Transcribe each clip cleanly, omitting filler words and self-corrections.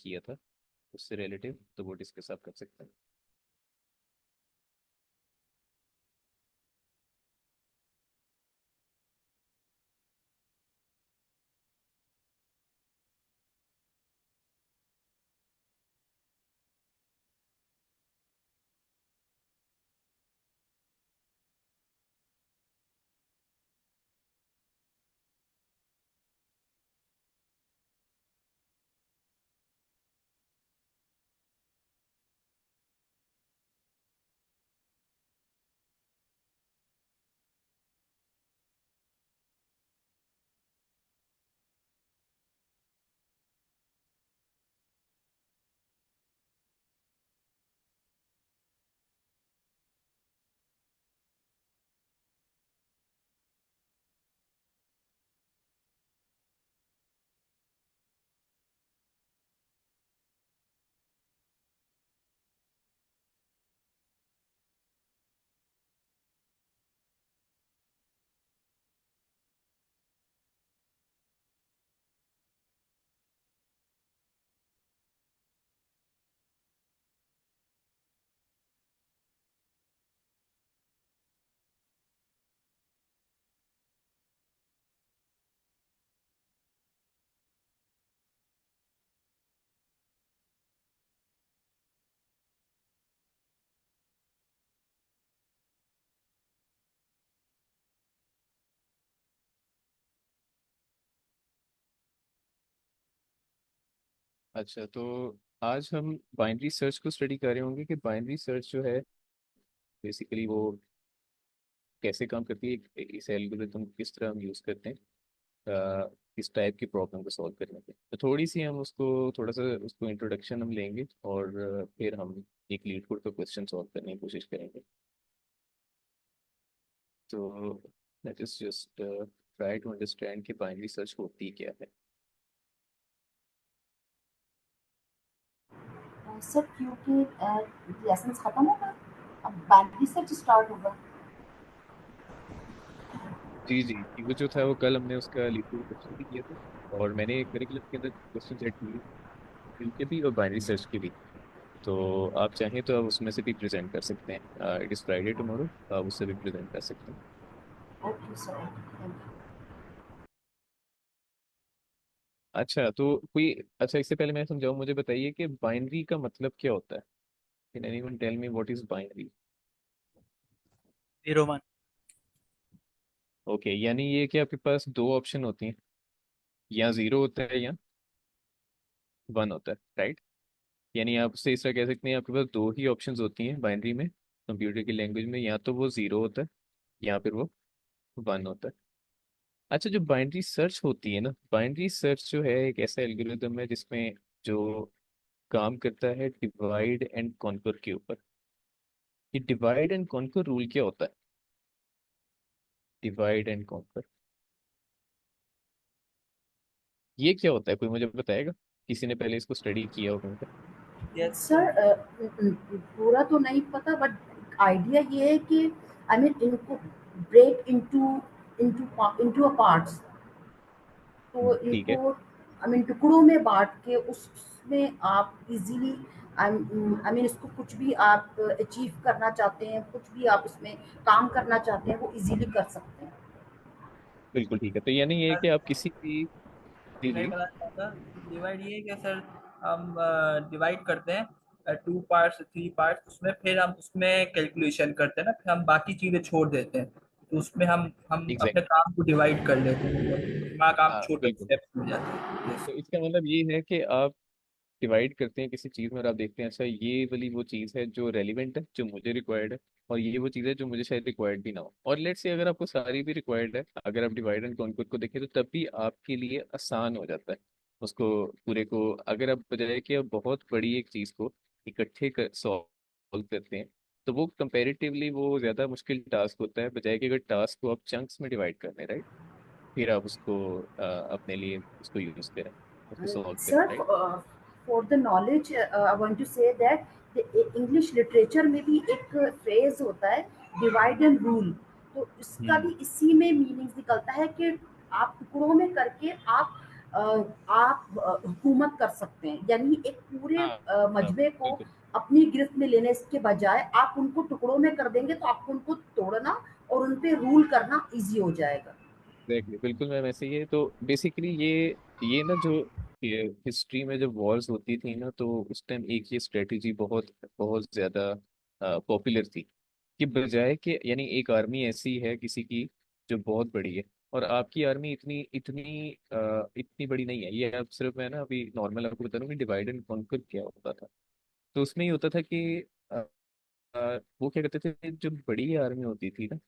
किया था उससे रिलेटिव, तो वो डिस्कस आप कर सकते हैं। अच्छा, तो आज हम बाइनरी सर्च को स्टडी कर रहे होंगे कि बाइनरी सर्च जो है बेसिकली वो कैसे काम करती है, इस एल्गोरिथम किस तरह हम यूज़ करते हैं किस टाइप की प्रॉब्लम को सॉल्व करने के। तो थोड़ी सी हम उसको थोड़ा सा उसको इंट्रोडक्शन हम लेंगे और फिर हम एक लीड कोड का क्वेश्चन सॉल्व करने की कोशिश करेंगे। तो let us just try to understand कि बाइनरी सर्च होती क्या है। सर क्योंकि लेसन खत्म होगा, अब बाइनरी सर्च स्टार्ट होगा। जी जी जी, वो जो था वो कल हमने उसका लीड कोड क्वेश्चन भी किया था, और मैंने करिकुलम के अंदर क्वेश्चन सेट किए उनके भी और बाइनरी सर्च के भी। तो आप चाहें तो आप उसमें से भी प्रेजेंट कर सकते हैं, इट इज़ फ्राइडे टुमारो, आप उससे भी प्रेजेंट कर सकते हैं। Okay sir, thank you. अच्छा, तो कोई अच्छा इससे पहले मैं समझाऊं, मुझे बताइए कि बाइनरी का मतलब क्या होता है। Can anyone tell me what is binary? 01। Okay, यानी ये कि आपके पास दो ऑप्शन होती हैं, या जीरो होता है या वन होता है, राइट? यानी आप उससे इस तरह कह सकते हैं आपके पास दो ही ऑप्शंस होती हैं बाइनरी में, कंप्यूटर की लैंग्वेज में, या तो वो जीरो होता है या फिर वो वन होता है। अच्छा, जो बाइनरी सर्च होती है ना, बाइनरी सर्च जो है एक ऐसा एल्गोरिदम है जिसमें जो काम करता है डिवाइड एंड कॉन्कर के ऊपर। ये डिवाइड एंड कॉन्कर रूल क्या होता है? डिवाइड एंड कॉन्कर, ये क्या होता है, कोई मुझे बताएगा? किसी ने पहले इसको स्टडी किया हो कहीं पे? यस सर पूरा तो नहीं पता, बट आइडिया ये है कि आई मीन इनको break into into into a parts, तो ठीक इनको है। आई मीन टुकड़ों में बांट के उसमें आप इजीली आई मीन इसको कुछ भी आप अचीव करना चाहते हैं, कुछ भी आप इसमें काम करना चाहते हैं, वो इजीली कर सकते हैं। बिल्कुल ठीक है, तो यानी ये है सर, कि आप किसी भी। जी मैं जी। बताना चाहता डिवाइड ये है कि सर हम डिवाइड करते हैं 2 पार्ट्स 3 पार्ट्स, उसमें फिर हम उसमें कैलकुलेशन करते हैं ना, फिर हम बाकी चीज़ें छोड़ देते हैं, तो उसमें हम अपने एग्जैक्टली। काम को डिवाइड कर लेते हैं, दिमाग काम हाँ छोटे बिल्कुल। स्टेप्स में जाते हैं। तो इसका मतलब ये है कि आप डिवाइड करते हैं किसी चीज़ में और आप देखते हैं अच्छा ये वाली वो चीज़ है जो रेलिवेंट है, जो मुझे रिक्वायर्ड है, और ये वो चीज़ है जो मुझे शायद रिक्वायर्ड भी ना हो। और लेट्स से अगर आपको सारी भी रिक्वायर्ड है, अगर आप डिवाइड एंड कॉन्कर को देखें तो तब भी आपके लिए आसान हो जाता है उसको पूरे को। अगर आप बजाय कि आप बहुत बड़ी एक चीज़ को इकट्ठे कर सॉल्व करते हैं, तो वो कंपेरेटिवली वो ज़्यादा मुश्किल टास्क होता है, बजाय कि अगर टास्क को आप चंक्स में डिवाइड कर दें, राइट? फिर आप उसको अपने लिए उसको यूज़ करें, उसको सॉल्व करें, sir right? For the knowledge I want to say that English literature में भी एक फ्रेज होता है, डिवाइड एंड रूल। तो इसका हम्म। भी इसी में मीनिंग निकलता है कि आप टुकड़ों में करके आप आप हुकूमत कर सकते हैं, यानी एक पूरे हाँ हाँ, मजबे को बिल्कुल। अपनी गिरफ्त में लेने के बजाय आप उनको टुकड़ों में कर देंगे, तो आपको उनको तोड़ना और उन पे रूल करना इजी हो जाएगा। एग्जैक्टली, बिल्कुल मैम ऐसे ही है। तो बेसिकली ये ना जो हिस्ट्री में जब वॉर्स होती थी ना, तो उस टाइम एक ये स्ट्रेटेजी बहुत बहुत ज़्यादा पॉपुलर थी, कि बजाय कि यानी एक आर्मी ऐसी है किसी की जो बहुत बड़ी है, और आपकी आर्मी इतनी इतनी इतनी बड़ी नहीं है, ये आप सिर्फ, मैं ना अभी नॉर्मल आपको बता रहा हूँ कि डिवाइड एंड कॉन्कर क्या होता था। तो उसमें ये होता था कि अ, वो क्या करते थे, जो बड़ी आर्मी होती थी ना,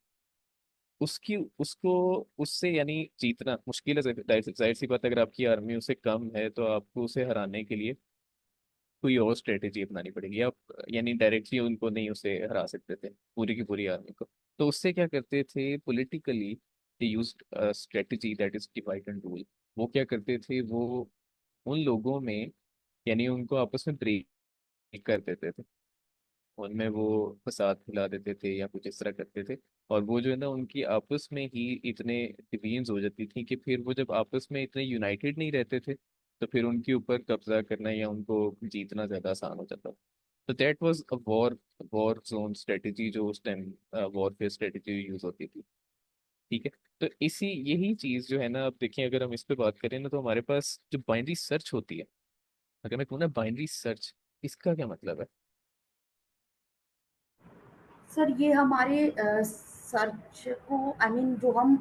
उसकी उसको उससे यानी जीतना मुश्किल है। जाहिर सी बात है, अगर आपकी आर्मी उससे कम है तो आपको उसे हराने के लिए कोई और स्ट्रेटेजी अपनानी पड़ेगी। आप यानी डायरेक्टली उनको नहीं उसे हरा सकते थे, पूरी की पूरी आर्मी को। तो उससे क्या करते थे politically, they used strategy that is divide and rule. वो क्या करते थे, वो उन लोगों में यानी उनको आपस में ब्रेक कर देते थे, उनमें वो फसाद फैला देते थे या कुछ इस तरह करते थे। और वो जो है ना, उनकी आपस में ही इतने डिवीजन्स हो जाती थी कि फिर वो जब आपस में इतने यूनाइटेड नहीं रहते थे, तो फिर उनके ऊपर कब्जा करना या उनको जीतना ज़्यादा आसान हो जाता था। तो that was a war zone strategy, जो उस टाइम वॉरफेयर स्ट्रेटेजी यूज होती थी। ठीक है। तो इसी यही चीज़ जो है ना, अब देखिए अगर हम इस पे बात करें ना, तो हमारे पास जो बाइनरी सर्च होती है, अगर मैं कहूँ ना बाइनरी सर्च, इसका क्या मतलब है? सर ये हमारे सर्च को जो हम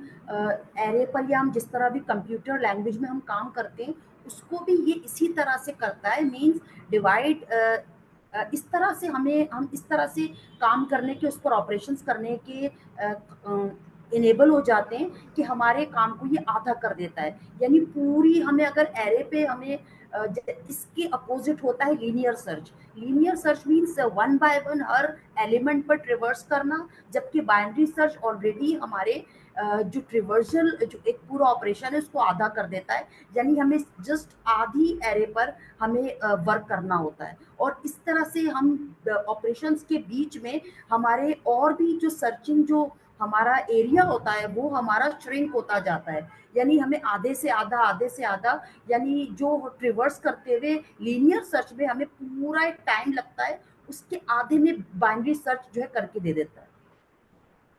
एरे पर या हम जिस तरह भी कंप्यूटर लैंग्वेज में हम काम करते हैं, उसको भी ये इसी तरह से करता है। मींस डिवाइड इस तरह से हम इस तरह से काम करने के, उस पर ऑपरेशंस करने के इनेबल हो जाते हैं कि हमारे काम को ये आधा कर देता है। यानी पूरी हमें अगर एरे पे हमें इसके अपोजिट होता है linear search. Linear search means one by one her element पर ट्रिवर्स करना, जबकि बाइनरी सर्च ऑलरेडी हमारे जो ट्रिवर्सल जो एक पूरा ऑपरेशन है उसको आधा कर देता है। यानी हमें जस्ट आधी एरे पर हमें वर्क करना होता है, और इस तरह से हम ऑपरेशंस के बीच में हमारे और भी जो सर्चिंग जो हमारा एरिया होता है वो हमारा श्रिंक होता जाता है। यानी हमें आधे से आधा, यानी जो ट्रिवर्स करते हुए लीनियर सर्च में हमें पूरा एक टाइम लगता है, उसके आधे में बाइनरी सर्च जो है करके दे देता है।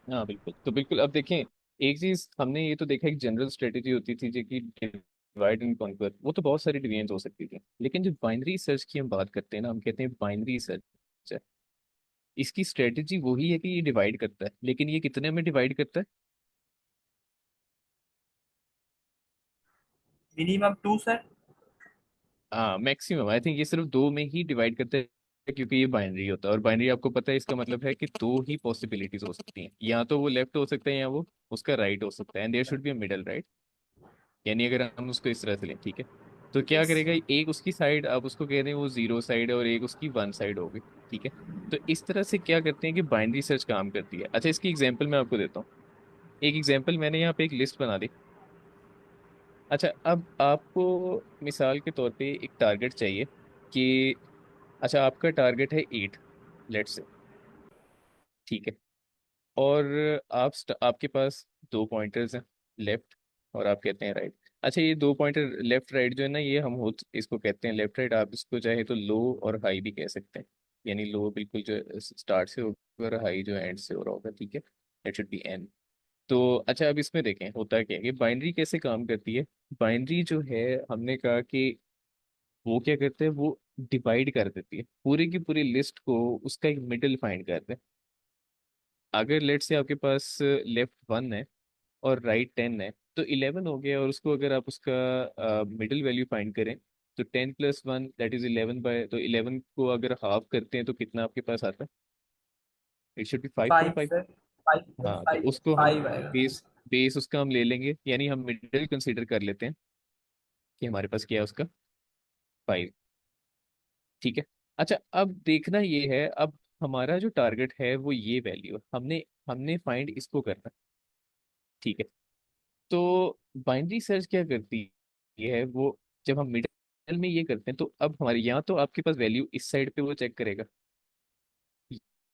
हाँ बिल्कुल। तो बिल्कुल अब देखें, एक चीज हमने ये तो देखा, एक जनरल स्ट्रेटेजी होती थी जो कि डिवाइड एंड कॉन्कर, वो तो बहुत सारी डिवीजन हो सकती थी। लेकिन जो बाइनरी सर्च की हम बात करते हैं ना, हम कहते हैं बाइनरी सर्च है, इसकी स्ट्रेटेजी वही है कि ये डिवाइड करता है, लेकिन ये कितने में डिवाइड करता है? Minimum 2 sir. हाँ मैक्सिमम, आई थिंक ये सिर्फ दो में ही डिवाइड करते हैं, क्योंकि ये बाइनरी होता है। और बाइनरी आपको पता है, इसका मतलब है कि दो ही पॉसिबिलिटीज हो सकती हैं, या तो वो लेफ्ट हो सकता है या वो उसका राइट हो सकता है, and there should be a middle, right? यानी अगर हम उसको इस तरह से लें, ठीक है, तो क्या यस। करेगा, एक उसकी साइड आप उसको कह दें वो जीरो साइड है, और एक उसकी वन साइड होगी। ठीक है। तो इस तरह से क्या करते हैं कि बाइनरी सर्च काम करती है। अच्छा, इसकी एग्जांपल मैं आपको देता हूँ। एक एग्जांपल, मैंने यहाँ पे एक लिस्ट बना दी। अच्छा, अब आपको मिसाल के तौर पे एक टारगेट चाहिए कि, अच्छा आपका टारगेट है 8, लेट्स से, ठीक है। और आपके पास दो पॉइंटर्स हैं, लेफ्ट और आप कहते हैं राइट। अच्छा, ये दो पॉइंटर लेफ्ट राइट जो है ना, ये हम हो इसको कहते हैं लेफ्ट राइट। आप इसको चाहे तो लो और हाई भी कह सकते हैं। यानी लो बिल्कुल जो स्टार्ट से होगा और हाई जो एंड से हो रहा होगा, ठीक है। It should be n. तो अच्छा, अब इसमें देखें होता क्या है कि बाइनरी कैसे काम करती है। बाइनरी जो है, हमने कहा कि वो क्या करते हैं, वो डिवाइड कर देती है पूरी की पूरी लिस्ट को, उसका एक मिडिल फाइंड करते हैं। अगर लेट से आपके पास लेफ्ट 1 है और राइट 10 है, तो 11 हो गया। और उसको अगर आप उसका मिडिल वैल्यू फाइंड करें, तो 10 + 1 दैट इज 11 बाय, तो 11 को अगर हाफ करते हैं तो कितना आपके पास आता है? It should B 5 5.5। सर। 5 हाँ, तो 5 उसको हम 5 आएगा। बेस बेस उसका हम ले लेंगे, यानी हम मिडिल कंसीडर कर लेते हैं कि हमारे पास क्या है उसका, 5। ठीक है। अच्छा, अब देखना ये है, अब हमारा जो टारगेट है वो ये वैल्यू हमने हमने फाइंड इसको करना। ठीक है। तो बाइनरी सर्च क्या करती है, वो जब हम मिडल में ये करते हैं, तो अब हमारे यहाँ तो आपके पास वैल्यू इस साइड पे वो चेक करेगा,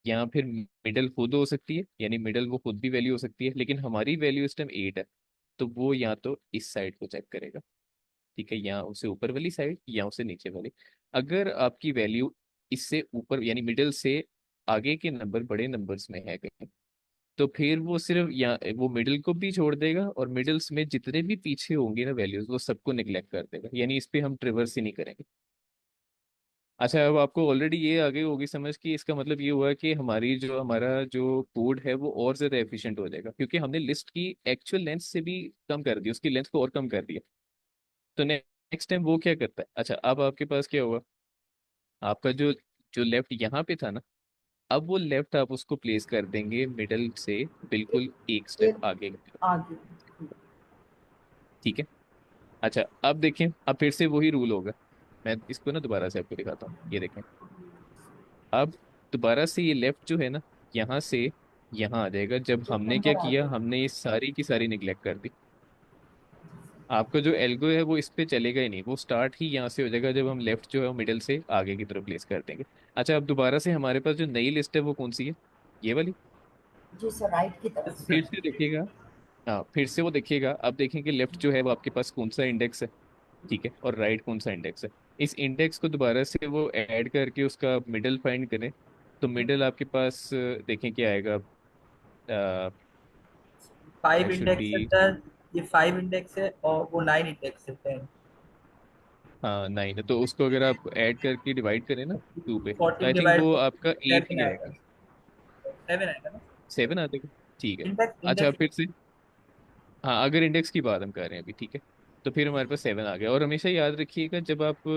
या फिर मिडल खुद हो सकती है, यानी मिडल वो खुद भी वैल्यू हो सकती है, लेकिन हमारी वैल्यू इस टाइम 8 है, तो वो या तो इस साइड को चेक करेगा। ठीक है, या उससे ऊपर वाली साइड या उससे नीचे वाली। अगर आपकी वैल्यू इससे ऊपर यानी मिडिल से आगे के नंबर बड़े नंबर्स में है कहीं, तो फिर वो सिर्फ या वो मिडिल को भी छोड़ देगा, और मिडिल्स में जितने भी पीछे होंगे ना वैल्यूज वो सबको निगलेक्ट कर देगा, यानी इस पे हम ट्रिवर्स ही नहीं करेंगे। अच्छा, अब आपको ऑलरेडी ये आगे होगी समझ कि इसका मतलब ये हुआ कि हमारा जो कोड है वो और ज़्यादा एफिशिएंट हो जाएगा, क्योंकि हमने लिस्ट की एक्चुअल लेंथ से भी कम कर दी, उसकी लेंथ को और कम कर दिया। तो नेक्स्ट टाइम वो क्या करता है, अच्छा अब आपके पास क्या हुआ, आपका जो जो लेफ्ट यहाँ पे था ना, अब वो लेफ्ट आप उसको प्लेस कर देंगे मिडल से बिल्कुल एक स्टेप एक आगे की तरफ। आगे। ठीक है। अच्छा अब देखें, अब फिर से वही रूल होगा। मैं इसको ना दोबारा से आपको दिखाता हूँ, ये देखें। अब दोबारा से ये लेफ्ट जो है ना, यहाँ से यहाँ आ जाएगा। जब एक हमने क्या नंबर किया, आगे। हमने ये सारी की सारी निगलेक्ट कर दी। आपका जो एल्गो है वो इस पे चलेगा ही नहीं, वो स्टार्ट ही यहाँ से हो जाएगा जब हम लेफ्ट जो है वो मिडल से आगे की तरफ प्लेस कर देंगे। अच्छा अब दोबारा से हमारे पास जो नई लिस्ट है वो कौन सी है, ये वाली। जी सर, राइट की यस तरफ। फिर सर। से देखिएगा। हाँ फिर से वो देखिएगा, अब देखेंगे लेफ्ट जो है वो आपके पास कौन सा इंडेक्स है, ठीक है, और राइट कौन सा इंडेक्स है। इस इंडेक्स को दोबारा से वो ऐड करके उसका मिडल फाइंड करें, तो मिडल आपके पास देखें क्या आएगा। Five that should be, index है सर। ये 5 इंडेक्स है और वो 9 इंडेक्स है 10। हाँ 9 है, तो उसको अगर आप ऐड करके डिवाइड करें ना 2 पे, तो 14 आई थिंक डिवाइड वो तो आपका 8 7 ही आएगा। आएगा। 7 आएगा ना। 7 आ जाएगा, ठीक है। इंडेक्स अच्छा इंडेक्स। फिर से, हाँ अगर इंडेक्स की बात हम कर रहे हैं अभी, ठीक है, तो फिर हमारे पास 7 आ गया। और हमेशा याद रखिएगा जब आप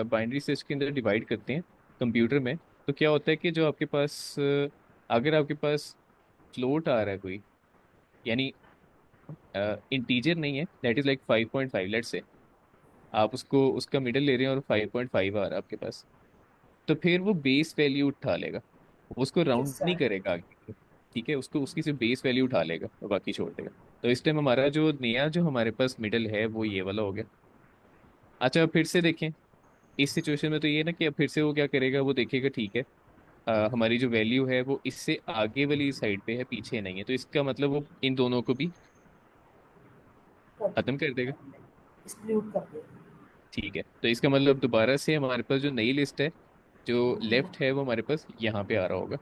बाइनरी सर्च के अंदर डिवाइड करते हैं कंप्यूटर में, तो क्या होता है कि जो आपके पास अगर आपके पास फ्लोट आ रहा है कोई, यानी इंटीजर नहीं है, that is like 5.5 let's say, आप उसको उसका मिडल ले रहे हैं और 5.5 आ रहा है आपके पास, तो फिर वो बेस वैल्यू उठा लेगा, वो उसको जी राउंड नहीं सर। करेगा आगे। ठीक है, उसको उसकी सिर्फ बेस वैल्यू उठा लेगा और बाकी छोड़ देगा। तो इस टाइम हमारा जो नया जो हमारे पास मिडल है वो ये वाला हो गया। अच्छा अब फिर से देखें, इस सिचुएशन में तो ये ना कि अब फिर से वो क्या करेगा, वो देखेगा ठीक है, हमारी जो वैल्यू है वो इससे आगे वाली साइड पे है, पीछे नहीं है, तो इसका मतलब वो इन दोनों को भी कर खत्म कर देगा। दिया, एक्सक्लूड कर दिया। ठीक है, तो इसका मतलब दोबारा से हमारे पास जो नई लिस्ट है, जो लेफ्ट है वो हमारे पास यहाँ पे आ रहा होगा।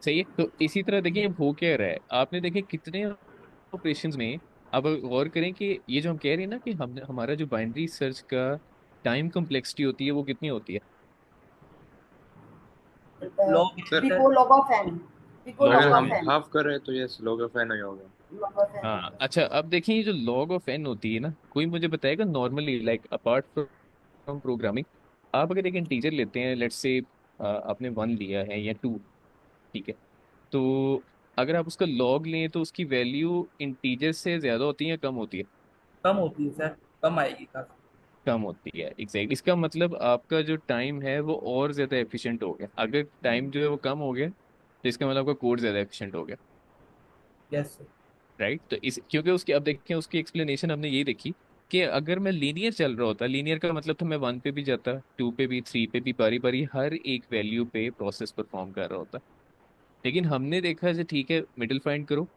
सही है, तो इसी तरह देखिए अब हो क्या रहा है, आपने देखे कितने ऑपरेशंस में। अब गौर करें कि ये जो हम कह रहे हैं ना कि हम हमारा जो बाइनरी सर्च का टाइम कम्प्लेक्सिटी होती है वो कितनी होती है। लॉग है सर सर। बिको लॉग ऑफ एन। बिको अगर लॉग हम ऑफ एन। हाफ कर रहे हैं तो यस लॉग ऑफ एन ही होगा। लॉग ऑफ एन हाँ होगा अच्छा, अब देखिए ये जो लॉग ऑफ एन होती है ना, कोई मुझे बताएगा normally like apart from programming, आप अगर एक इंटीजर लेते हैं लेट्स से, आपने 1 लिया है या 2, ठीक है, तो अगर आप उसका लॉग लें तो उसकी वैल्यू इंटीजर से ज्यादा होती है या कम होती है। कम होती है सर। कम आएगी काफी। कम होती है, एग्जैक्ट। इसका मतलब आपका जो टाइम है वो और ज्यादा एफिशिएंट हो गया, अगर टाइम जो है वो कम हो गया तो इसका मतलब आपका कोड ज्यादा एफिशिएंट हो गया। Yes sir. राइट, तो इस क्योंकि उसकी अब देखें उसकी एक्सप्लेनेशन हमने यही देखी कि अगर मैं लीनियर चल रहा होता, लीनियर का मतलब था मैं 1 पे भी जाता, 2 पे भी, 3 पे भी, बारी बारी हर एक वैल्यू पे प्रोसेस परफॉर्म कर रहा होता। लेकिन हमने देखा कि ठीक है मिडिल फाइंड करो,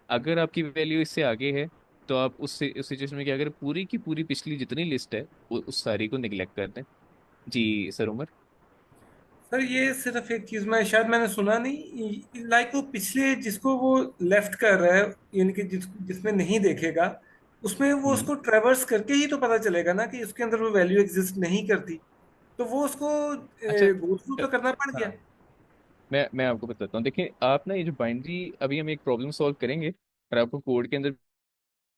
अगर आपकी वैल्यू इससे आगे है तो आप उस सिचुएशन में क्या करें, पूरी की पूरी पिछली जितनी लिस्ट है उस सारी को निगलेक्ट कर दें। जी सर उमर। सर ये सिर्फ एक चीज मैं शायद मैंने सुना नहीं, लाइक वो पिछले जिसको वो लेफ्ट कर रहा है, यानी कि जिसमें नहीं देखेगा, उसमें वो हम्म। उसको ट्रेवर्स करके ही तो पता चलेगा ना कि उसके अंदर वो वैल्यू एग्जिस्ट नहीं करती। तो वो उसको अच्छा गो थ्रू तो करना पड़ गया। हाँ, मैं आपको बताता हूँ, देखिए आप ना ये जो बाइनरी, अभी हम एक प्रॉब्लम सॉल्व करेंगे और आपको कोड के अंदर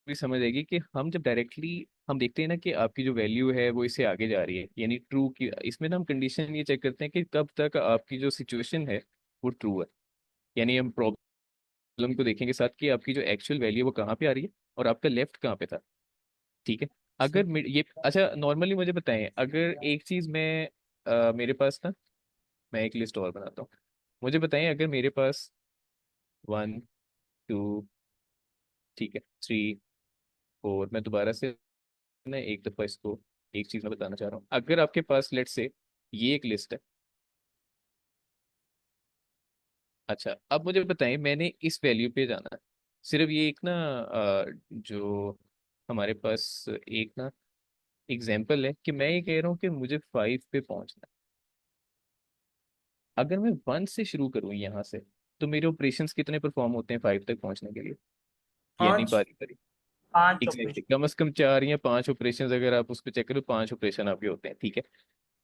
भी समझ आएगी कि हम जब डायरेक्टली हम देखते हैं ना कि आपकी जो वैल्यू है वो इससे आगे जा रही है यानी ट्रू की, इसमें ना हम कंडीशन ये चेक करते हैं कि कब तक आपकी जो सिचुएशन है वो ट्रू है। यानी हम प्रॉब्लम को देखेंगे साथ कि आपकी जो एक्चुअल वैल्यू है वो कहाँ पे आ रही है और आपका लेफ्ट कहाँ पे था। ठीक है, अगर ये अच्छा नॉर्मली मुझे बताएं, अगर एक चीज मैं मेरे पास ना, मैं एक लिस्ट और बनाता हूँ, मुझे बताएं अगर मेरे पास 1 2, ठीक है, 3 4, मैं दोबारा से ना एक दफा इसको एक चीज मैं बताना चाह रहा हूँ, अगर आपके पास लेट से ये एक लिस्ट है। अच्छा अब मुझे बताएं मैंने इस वैल्यू पे जाना है, सिर्फ ये एक ना जो हमारे पास एक ना एग्जाम्पल है कि मैं ये कह रहा हूँ कि मुझे 5 पे पहुंचना है। अगर मैं 1 से शुरू करूँ यहाँ से, तो मेरे ऑपरेशंस कितने परफॉर्म होते हैं 5 तक पहुंचने के लिए, यानी 5। बारी बारी। 5 एग्जैक्टली, ऑपरेशन। कम से कम 4 या 5 ऑपरेशन, अगर आप उस पर चेक करो 5 ऑपरेशन आपके होते हैं, ठीक है।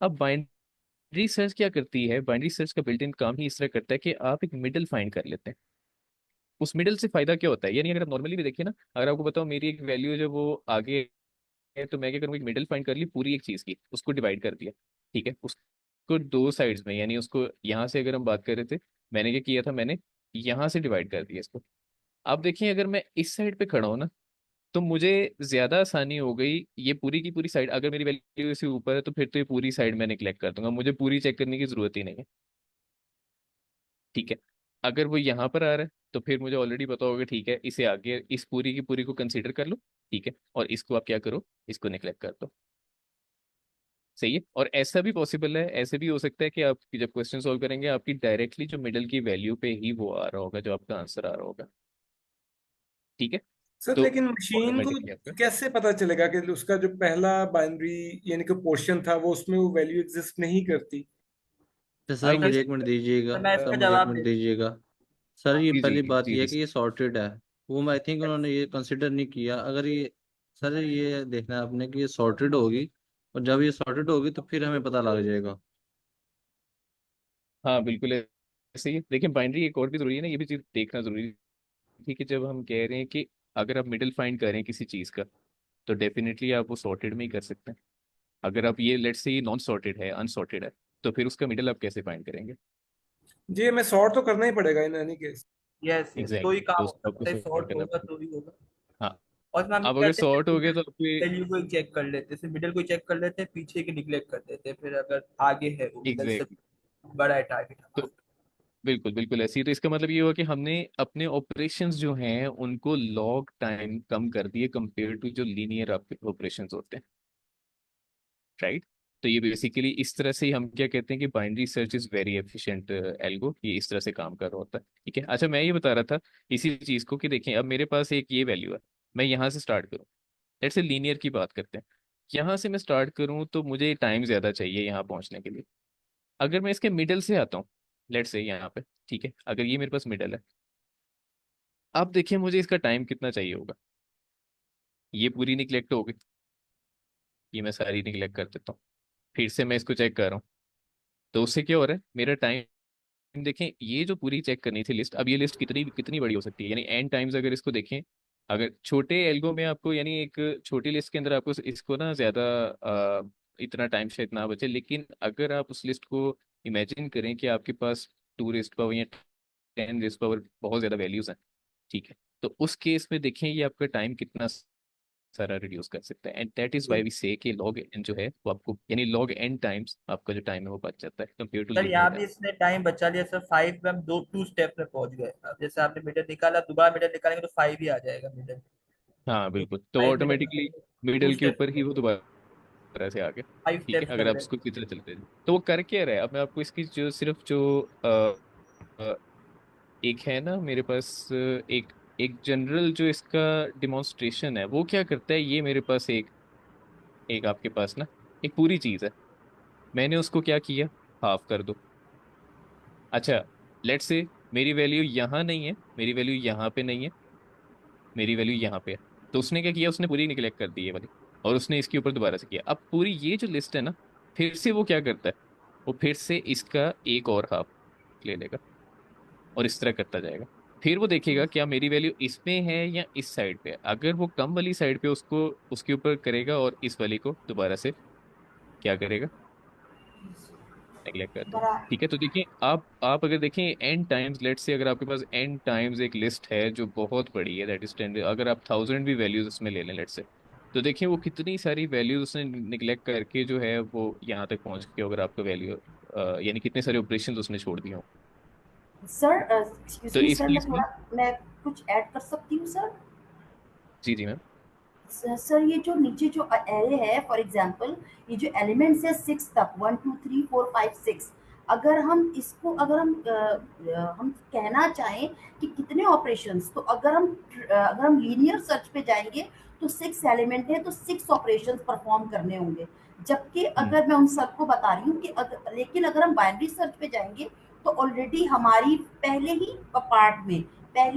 अब बाइनरी सर्च क्या करती है, बाइनरी सर्च का बिल्ट इन काम ही इस तरह करता है कि आप एक मिडल फाइंड कर लेते हैं। उस मिडल से फायदा क्या होता है, यानी अगर आप नॉर्मली भी देखिए ना, अगर आपको बताओ मेरी एक वैल्यू जो वो आगे है, तो मैं क्या करूँगा, एक मिडल फाइंड कर ली पूरी एक चीज़ की, उसको डिवाइड कर दिया, ठीक है। उसको दो साइड्स में, यानी उसको यहाँ से अगर हम बात कर रहे थे, मैंने क्या किया था, मैंने यहाँ से डिवाइड कर दिया इसको। अब देखिए अगर मैं इस साइड पे खड़ा हूँ ना, तो मुझे ज्यादा आसानी हो गई, ये पूरी की पूरी साइड अगर मेरी वैल्यू इसके ऊपर है, तो फिर तो ये पूरी साइड मैं निगलेक्ट कर दूंगा, मुझे पूरी चेक करने की जरूरत ही नहीं है, ठीक है। अगर वो यहाँ पर आ रहा है, तो फिर मुझे ऑलरेडी पता होगा, ठीक है, इसे आगे इस पूरी की पूरी को कंसीडर कर लो, ठीक है, और इसको आप क्या करो, इसको निगलेक्ट कर दो। सही है। और ऐसा भी पॉसिबल है, ऐसे भी हो सकता है कि आप जब क्वेश्चन सॉल्व करेंगे, आपकी डायरेक्टली जो मिडल की वैल्यू पे ही वो आ रहा होगा, जो आपका आंसर आ रहा होगा, ठीक है। सर तो लेकिन मशीन को ऑटोमेटिकली आपका, कैसे पता चलेगा कि उसका जो पहला बाइनरी यानी कि पोर्शन था वो उसमें वो वैल्यू एग्जिस्ट नहीं करती? तो सर आई सर मुझे गेस, एक मिनट दीजिएगा। सर मैं सर इसका मुझे एक जवाब मिनट दे। दीजिएगा। सर हाँ। ये जी जी पहली बात जी ये है जी कि ये सॉर्टेड है। वो मैं आई थिंक उन्होंने ये कंसिडर नहीं किया। अगर ये, सर ये देखना है आपने कि ये सॉर्टेड होगी, और जब ये सॉर्टेड होगी तो फिर हमें पता लग जाएगा। हाँ बिल्कुल ऐसे ही। देखिए बाइनरी एक और भी जरूरी है ना, ये भी चीज देखना जरूरी है कि जब हम कह रहे हैं कि अगर आप मिडिल फाइंड करें किसी चीज का, तो डेफिनेटली आप वो सॉर्टेड में ही कर सकते हैं। अगर आप ये लेट्स से ये नॉन सॉर्टेड है, अनसॉर्टेड है, तो फिर उसका मिडिल आप कैसे फाइंड करेंगे। जी, हमें सॉर्ट तो करना ही पड़ेगा in any case. Yes yes, तो ही एग्जैक्टली, काम तो हो उसको आपको सकता है, सॉर्ट सॉर्ट करना होगा पड़ेगा। तो ही होगा। हाँ, और इसमें हम अब अगर कहते हैं सॉर्ट हो गया तो आपके, वैल्यू को चेक कर लेते हैं, मिडिल को चेक कर लेते हैं, पीछे की निगलेक्ट कर देते हैं, फिर अगर आगे है वो मिडिल से एग्जैक्टली, बड़ा है टारगेट तो हमारा। बिल्कुल बिल्कुल ऐसे ही। तो इसका मतलब ये हुआ कि हमने अपने ऑपरेशंस जो हैं उनको लॉग टाइम कम कर दिए कंपेयर टू जो लीनियर ऑपरेशंस होते हैं, राइट। तो ये बेसिकली इस तरह से ही हम क्या कहते हैं कि binary search is very efficient algo, ये इस तरह से काम कर रहा होता है, ठीक है। अच्छा मैं ये बता रहा था इसी चीज को कि देखें, अब मेरे पास एक ये वैल्यू है, मैं यहाँ से स्टार्ट करूँ, लेट्स से लीनियर की बात करते हैं, यहाँ से मैं स्टार्ट करूँ तो मुझे टाइम ज़्यादा चाहिए यहाँ पहुँचने के लिए। अगर मैं इसके मिडल से आता हूँ, लेट्स से यहाँ पे, ठीक है, अगर ये मेरे पास मिडल है, अब देखिए मुझे इसका टाइम कितना चाहिए होगा। ये पूरी निगलेक्ट हो गई, ये मैं सारी निगलेक्ट कर देता हूँ, फिर से मैं इसको चेक कर रहा हूँ, तो उससे क्या हो रहा है, मेरा टाइम, देखें ये जो पूरी चेक करनी थी लिस्ट, अब ये लिस्ट कितनी कितनी बड़ी हो सकती है, यानी एन टाइम्स अगर इसको देखें, अगर छोटे एल्गो में आपको, यानी एक छोटी लिस्ट के अंदर आपको इसको ना ज़्यादा इतना टाइम शायद ना बचे, लेकिन अगर आप उस लिस्ट को इमेजिन करें कि आपके पास 2 रेस्ट पावर या 10 रेस्ट पावर बहुत ज़्यादा वैल्यूज़ हैं, ठीक है, तो उस केस में देखें ये आपका टाइम कितना सारा रिड्यूस कर सकता है। And that is why we say कि लॉग एन जो है वो आपको, यानी लॉग एन टाइम्स आपका जो टाइम है वो बच जाता है कंपेयर टू सर लीनियर यहाँ भी टाइम। इसने टाइम बचा लिया सर, 5 में हम 2 स्टेप में पहुंच गए। अब जैसे आपने मीटर निकाला, दोबारा मीटर निकालेंगे तो 5 ही आ जाएगा मीटर। हाँ तो बिल्कुल, तो 5 मीटर ऑटोमेटिकली टू मिडल के स्टेप ऊपर ही वो दोबारा से आ गया, 5 ठीक है। स्टेप्स अगर लग आप रहे उसको हैं। की तरह चलते हैं, तो वो कर क्या रहा है, अब मैं आपको इसकी जो सिर्फ जो अ, एक है ना मेरे पास, एक एक जनरल जो इसका डिमॉन्स्ट्रेशन है, वो क्या करता है, ये मेरे पास एक एक आपके पास ना एक पूरी चीज़ है, मैंने उसको क्या किया, हाफ कर दो। अच्छा, लेट्स से मेरी वैल्यू यहाँ नहीं है, मेरी वैल्यू यहाँ पे नहीं है, मेरी वैल्यू यहाँ पे है, तो उसने क्या किया, उसने पूरी निगलेक्ट कर दी ये वाली, और उसने इसके ऊपर दोबारा से किया। अब पूरी ये जो लिस्ट है ना, फिर से वो क्या करता है, वो फिर से इसका एक और हाफ ले लेगा, और इस तरह करता जाएगा। फिर वो देखेगा क्या मेरी वैल्यू इसमें है या इस साइड पे है, अगर वो कम वाली साइड पे उसको उसके ऊपर करेगा, और इस वाली को दोबारा से क्या करेगा, नेगलेक्ट कर देगा, बड़ा ठीक है। तो देखिए आप अगर देखें एन टाइम्स, लेट्स से अगर आपके पास एन टाइम्स एक लिस्ट है जो बहुत बड़ी है, दैट इज 10, अगर आप 1000 भी वैल्यूज उसमें ले लें लेट्स से, तो देखिए वो कितनी सारी वैल्यूज उसने निगलेक्ट करके जो है वो यहाँ तक पहुंच के, अगर आपका वैल्यू यानी कितने सारे ऑपरेशन उसने छोड़ दिए हों। सर, एक्सक्यूज तो मी इस सर, केस में, मैं कुछ ऐड कर सकती हूँ सर? जी जी मैम, सर ये जो नीचे जो एरे है, फॉर एग्जांपल ये जो एलिमेंट्स है 6 तक, 1 2 3 4 5 6, अगर हम इसको अगर हम कहना चाहें कि कितने ऑपरेशंस, तो अगर हम लीनियर सर्च पे जाएंगे तो 6 एलिमेंट है, तो 6 ऑपरेशंस परफॉर्म करने होंगे। जबकि अगर मैं उन सबको बता रही हूँ कि लेकिन अगर हम बाइनरी सर्च पे जाएंगे तो ऑलरेडी हमारी पहले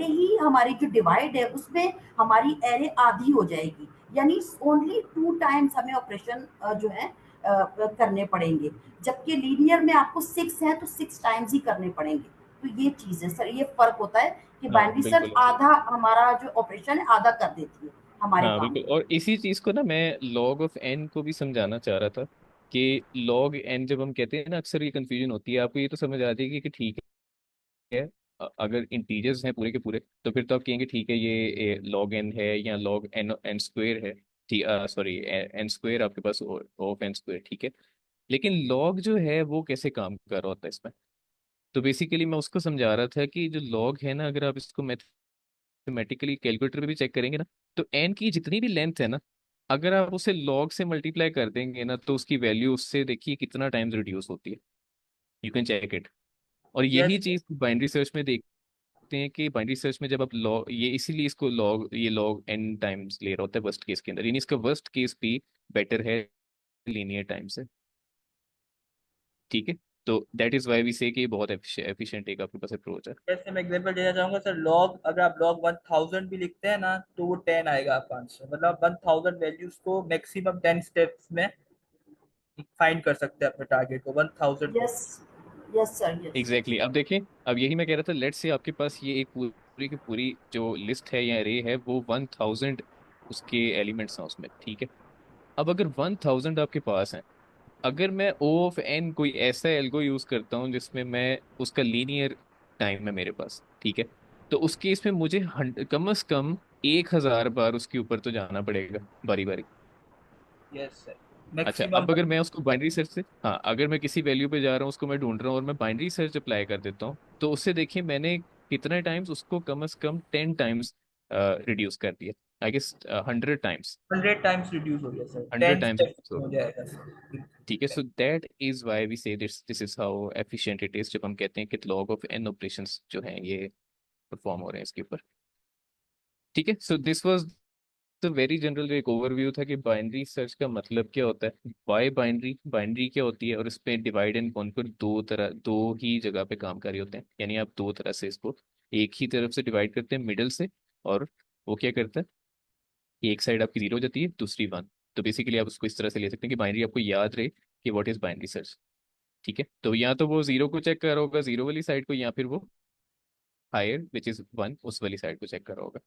ही हमारी जो डिवाइड है उसमें हमारी एरे आधी हो जाएगी, यानी ओनली 2 टाइम्स हमें ऑपरेशन जो है करने पड़ेंगे। जबकि लीनियर में आपको 6 है तो 6 टाइम्स ही करने पड़ेंगे। तो ये चीज है सर, ये फर्क होता है कि हाँ बाइनरी सर्च बिल्कुल। आधा हमारा जो ऑपरेशन है आधा कर देती है हमारे हाँ काम बिल्कुल, को। और इसी चीज को ना मैं लॉग ऑफ एन को भी समझाना चाह रहा था कि लॉग एन जब हम कहते हैं ना, अक्सर ये कंफ्यूजन होती है। आपको ये तो समझ आ जाएगी कि ठीक है, अगर इंटीजर्स हैं पूरे के पूरे तो फिर तो आप कहेंगे ठीक है ये लॉग एन है या लॉग एन एन स्क्वेयर है। ठीक, सॉरी, एन स्क्वेयर आपके पास ऑफ एन स्क्वेयर, ठीक है। लेकिन लॉग जो है वो कैसे काम कर रहा होता है इसमें? तो बेसिकली मैं उसको समझा रहा था कि जो लॉग है ना, अगर आप इसको मैथमेटिकली कैलकुलेटर पे भी चेक करेंगे ना, तो एन की जितनी भी लेंथ है ना, अगर आप उसे लॉग से मल्टीप्लाई कर देंगे ना, तो उसकी वैल्यू उससे देखिए कितना टाइम्स रिड्यूस होती है। You can check it. और यही यस। चीज बाइनरी सर्च में देखते हैं कि बाइनरी सर्च में जब आप लॉग, ये इसीलिए इसको लॉग, ये लॉग एन टाइम्स ले रहा होता है वर्स्ट केस के अंदर, यानी इसका वर्स्ट केस भी बेटर है लीनियर टाइम से। ठीक है, तो that is why we say कि ये बहुत एफिशिएंट एक आपके पास अप्रोच है। जैसे मैं एग्जांपल देना चाहूंगा सर, लॉग अगर आप लॉग 1000 भी लिखते हैं ना तो वो 10 आएगा आपका आंसर। मतलब 1000 वैल्यूज को मैक्सिमम 10 स्टेप्स में फाइंड कर सकते हैं अपने टारगेट को 1000 yes, values. Yes sir, yes. Exactly अब देखिए, अब यही मैं कह रहा था, लेट्स से आपके पास ये एक पूरी की पूरी जो लिस्ट है या रे है वो 1000 उसके एलिमेंट्स हैं उसमें, ठीक है। अब अगर 1000 आपके पास है, अगर मैं ओ ऑफ एन कोई ऐसा एल्गो यूज करता हूँ जिसमें मैं उसका लीनियर टाइम है मेरे पास, ठीक है, तो उस केस में मुझे कम से कम 1000 बार उसके ऊपर तो जाना पड़ेगा बारी बारी। यस सर, अच्छा, मैक्सिमम। अब अगर मैं उसको बाइनरी सर्च से, हाँ, अगर मैं किसी वैल्यू पे जा रहा हूँ उसको मैं ढूंढ रहा हूँ और मैं बाइनरी सर्च अप्लाई कर देता हूँ, तो उससे देखिए मैंने कितने टाइम्स उसको कम से कम 10 टाइम्स रिड्यूस कर दिया। I guess 100 times. 100 times reduce हो गया सर, 100 10 टाइम्स स्टेप्स रिड्यूस हो हो गया। जाएगा सर। ठीक है, so that is why we say this is how efficient it is, जब हम कहते हैं कि लॉग ऑफ एन ऑपरेशंस जो हैं ये परफॉर्म हो रहे हैं इसके ऊपर। ठीक है, so this was the very general एक ओवरव्यू था कि बाइनरी सर्च का मतलब क्या होता है, वाई बाइनरी, बाइनरी क्या होती है, और इस पे डिवाइड एंड कॉन्कर दो ही जगह पे कामकारी होते हैं, यानी आप दो तरह से इसको, एक ही तरफ से डिवाइड करते हैं मिडल से, और वो क्या करता है, एक साइड आपकी जीरो हो जाती है, दूसरी वन। तो बेसिकली आप उसको इस तरह से ले सकते हैं कि बाइनरी आपको याद रहे कि व्हाट इज बाइनरी सर्च। ठीक है, तो या तो वो जीरो को चेक कर रहा होगा जीरो वाली साइड को, या फिर वो हायर विच इज वन उस वाली साइड को चेक कर रहा होगा।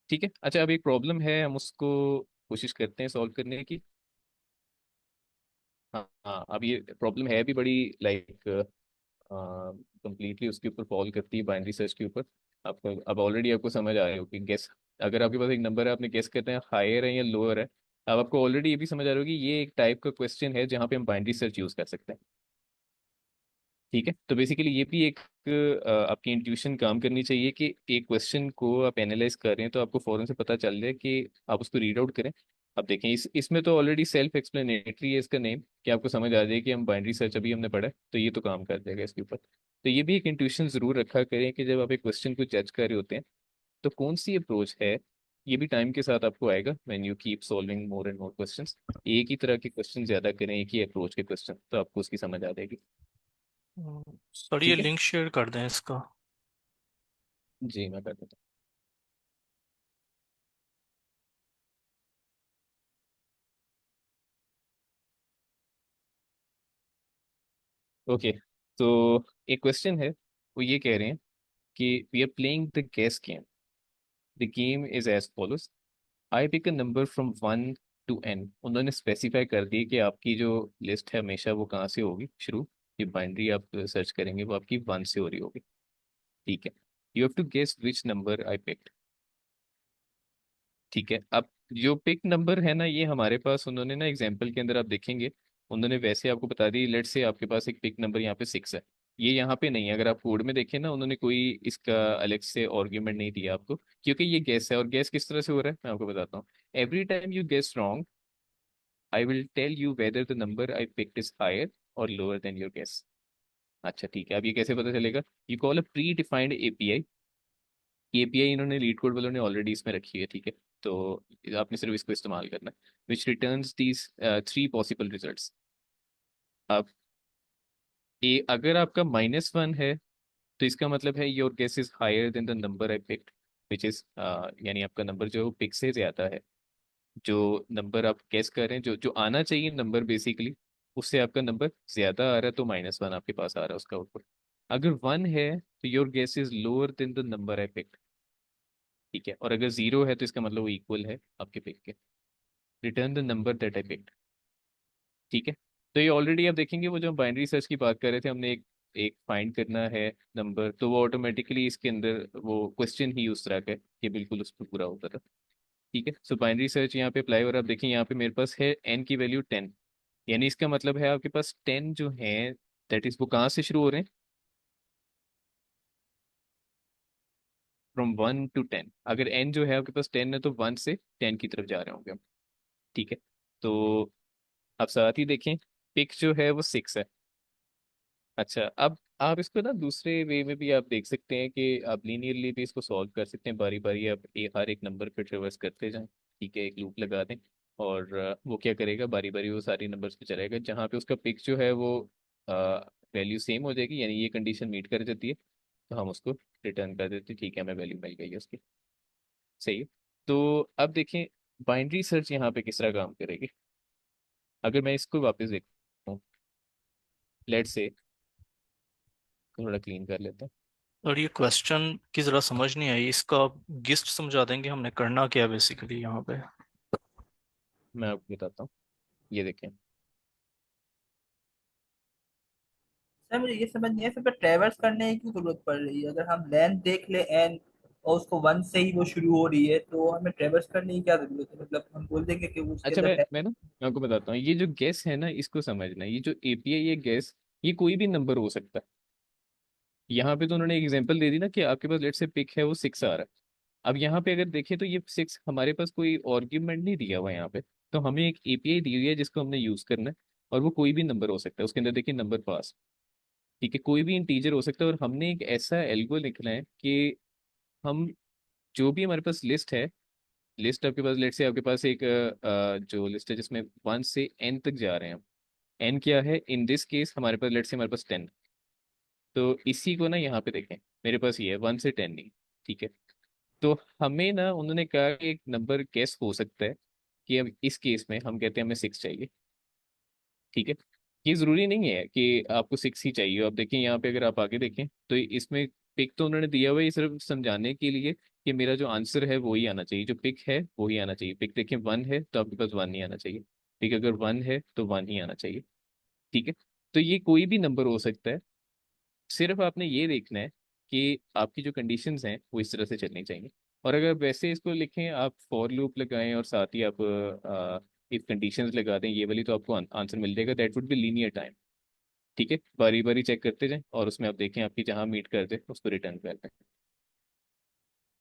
ठीक है, अच्छा, अब एक प्रॉब्लम है, हम उसको कोशिश करते हैं सॉल्व करने की। हाँ हाँ, अब ये प्रॉब्लम है भी बड़ी लाइक कंप्लीटली उसके ऊपर फॉल करती है बाइनरी सर्च के ऊपर। आपको अब ऑलरेडी आपको समझ आ रही हो कि गेस, अगर आपके पास एक नंबर है आपने गेस करते हैं हायर है या लोअर है, अब आपको ऑलरेडी ये भी समझ आ रही होगी ये एक टाइप का क्वेश्चन है जहाँ पे हम बाइनरी सर्च यूज कर सकते हैं। ठीक है, तो बेसिकली ये भी एक आपकी इंट्यूशन काम करनी चाहिए कि एक क्वेश्चन को आप एनालाइज कर रहे हैं तो आपको फौरन से पता चल जाए कि आप उसको रीड आउट करें। अब देखें इसमें तो ऑलरेडी सेल्फ एक्सप्लेनेटरी है इसका नेम, कि आपको समझ आ जाए कि हम बाइनरी सर्च अभी हमने पढ़ा है तो ये तो काम कर देगा इसके ऊपर। तो ये भी एक इंट्यूशन जरूर रखा करें कि जब आप एक क्वेश्चन को जज कर रहे होते हैं तो कौन सी अप्रोच है, ये भी टाइम के साथ आपको आएगा when you keep solving more and more questions. एक ही तरह के क्वेश्चन ज्यादा करें, एक ही अप्रोच के क्वेश्चन, तो आपको उसकी समझ आ जाएगी। सर ये ठीक है, लिंक शेयर कर दें इसका। जी मैं कर देता हूँ। ओके, तो एक क्वेश्चन है, वो ये कह रहे हैं कि we are playing the guess game. The game is as follows, I pick a number from 1 to n। उन्होंने स्पेसिफाई कर दी कि आपकी जो लिस्ट है हमेशा वो कहाँ से होगी शुरू, ये बाइनरी आप सर्च करेंगे वो आपकी 1 से हो रही होगी। ठीक है, you have to guess which number I picked. ठीक है, अब जो पिक नंबर है ना, ये हमारे पास उन्होंने ना एग्जाम्पल के अंदर आप देखेंगे उन्होंने वैसे आपको बता दी, लेट से आपके पास एक पिक नंबर यहाँ पे 6 है, ये यहाँ पे नहीं है। अगर आप कोड में देखें ना, उन्होंने कोई इसका अलग से आर्ग्यूमेंट नहीं दिया आपको, क्योंकि ये गैस है। और गैस किस तरह से हो रहा है मैं आपको बताता हूँ। Every time you guess wrong, I will tell you whether the number I picked is higher और लोअर देन योर गेस। अच्छा ठीक है, अब ये कैसे पता चलेगा? You call a predefined API. API इन्होंने लीड कोड वालों ने ऑलरेडी इसमें रखी है, ठीक है। तो आपने सिर्फ इसको इस्तेमाल करना है, which returns these three possible results. अब अगर आपका -1 है तो इसका मतलब है your guess is higher than the number I picked, which is यानी आपका नंबर जो पिक से ज्यादा है। जो नंबर आप गेस कर रहे हैं, जो जो आना चाहिए नंबर बेसिकली, उससे आपका नंबर ज्यादा आ रहा है, तो -1 आपके पास आ रहा है उसका आउटपुट। अगर 1 है तो your guess is lower than the number I picked, ठीक है। और अगर 0 है तो इसका मतलब वो इक्वल है आपके पिक के। Return the number that I picked, ठीक है। तो ये ऑलरेडी आप देखेंगे, वो जो हम बाइनरी सर्च की बात कर रहे थे, हमने एक एक फाइंड करना है नंबर, तो वो ऑटोमेटिकली इसके अंदर वो क्वेश्चन ही उस तरह का है कि बिल्कुल उस पर पूरा होता था, ठीक है। सो बाइनरी सर्च यहाँ पे अप्लाई, और आप देखिए यहाँ पे मेरे पास है n की वैल्यू 10, यानी इसका मतलब है आपके पास 10 जो है, दैट इज वो कहाँ से शुरू हो रहे हैं? From 1 to 10। अगर n जो है आपके पास 10 है तो 1 से 10 की तरफ जा रहे होंगे हम, ठीक है। तो अब साथ ही देखें, पिक जो है वो 6 है। अच्छा, अब आप इसको ना दूसरे वे में भी आप देख सकते हैं कि आप लीनियरली भी इसको सॉल्व कर सकते हैं, बारी बारी आप हर एक नंबर पे ट्रेवर्स करते जाएं, ठीक है, एक लूप लगा दें। और वो क्या करेगा, बारी बारी वो सारी नंबर्स पे चलेगा, जहाँ पे उसका पिक जो है वो वैल्यू सेम हो जाएगी, यानी ये कंडीशन मीट कर जाती है, तो हम उसको रिटर्न कर देते हैं, ठीक है, हमें वैल्यू मिल गई है उसकी। सही है। तो अब देखें बाइनरी सर्च यहाँ पे किस तरह काम करेगी। अगर मैं इसको वापस देखता हूँ, लेट से थोड़ा क्लीन कर लेते हैं। और ये क्वेश्चन की जरा समझ नहीं आई, इसका गिस्ट समझा देंगे हमने करना क्या बेसिकली यहाँ पे? मैं आपको बताता हूँ, ये देखें। सर मुझे ये समझ नहीं है फिर ट्रेवर्स करने की जरूरत पड़ रही है? अगर हम लेंथ देख ले एन और उसको 1 से ही वो शुरू हो रही है, तो हमें ट्रेवर्स करने की क्या जरूरत है? मतलब हम बोल देंगे कि वो उसके अच्छा, अंदर है। मैं आपको बताता हूँ, ये जो गेस है ना, इसको समझना, ये जो एपीआई, ये गेस, ये कोई भी नंबर हो सकता है। यहाँ पे तो उन्होंने एग्जांपल दे दी ना कि आपके पास लेट से पिक है वो 6 आ रहा है। अब यहाँ पे अगर देखें तो ये 6 हमारे पास कोई आर्ग्यूमेंट नहीं दिया हुआ है यहाँ पे, तो हमें एक एपीआई दी हुई है जिसको हमने यूज करना है। और वो कोई भी नंबर हो सकता है, उसके अंदर देखिए नंबर पास, ठीक है, कोई भी इंटीजर हो सकता है। और हमने एक ऐसा एल्गो लिखना है कि हम जो भी हमारे पास लिस्ट है, लिस्ट आपके पास लेट से आपके पास एक जो लिस्ट है जिसमें 1 से n तक जा रहे हैं हम। n क्या है इन दिस केस, हमारे पास लेट से हमारे पास 10। तो इसी को ना यहाँ पे देखें, मेरे पास ये है 1 से 10 नहीं, ठीक है। तो हमें ना उन्होंने कहा कि एक नंबर गेस हो सकता है कि अब इस केस में हम कहते हैं हमें 6 चाहिए, ठीक है। ये ज़रूरी नहीं है कि आपको 6 ही चाहिए। आप देखें यहाँ पे, अगर आप आगे देखें तो इसमें पिक तो उन्होंने दिया हुआ है, ये सिर्फ समझाने के लिए कि मेरा जो आंसर है वो ही आना चाहिए, जो पिक है वो ही आना चाहिए। पिक देखें 1 है तो आपके पास 1 ही आना चाहिए, पिक अगर 1 है तो 1 ही आना चाहिए, ठीक है। तो ये कोई भी नंबर हो सकता है, सिर्फ आपने ये देखना है कि आपकी जो कंडीशंस हैं वो इस तरह से चलनी चाहिए। और अगर वैसे इसको लिखें, आप फॉर लूप लगाएं और साथ ही आप इफ कंडीशंस लगा दें ये वाली, तो आपको आंसर मिल जाएगा, that would be linear time, ठीक है। बारी बारी चेक करते जाएं और उसमें आप देखें आपकी जहां मीट कर दे उसको रिटर्न कर दें,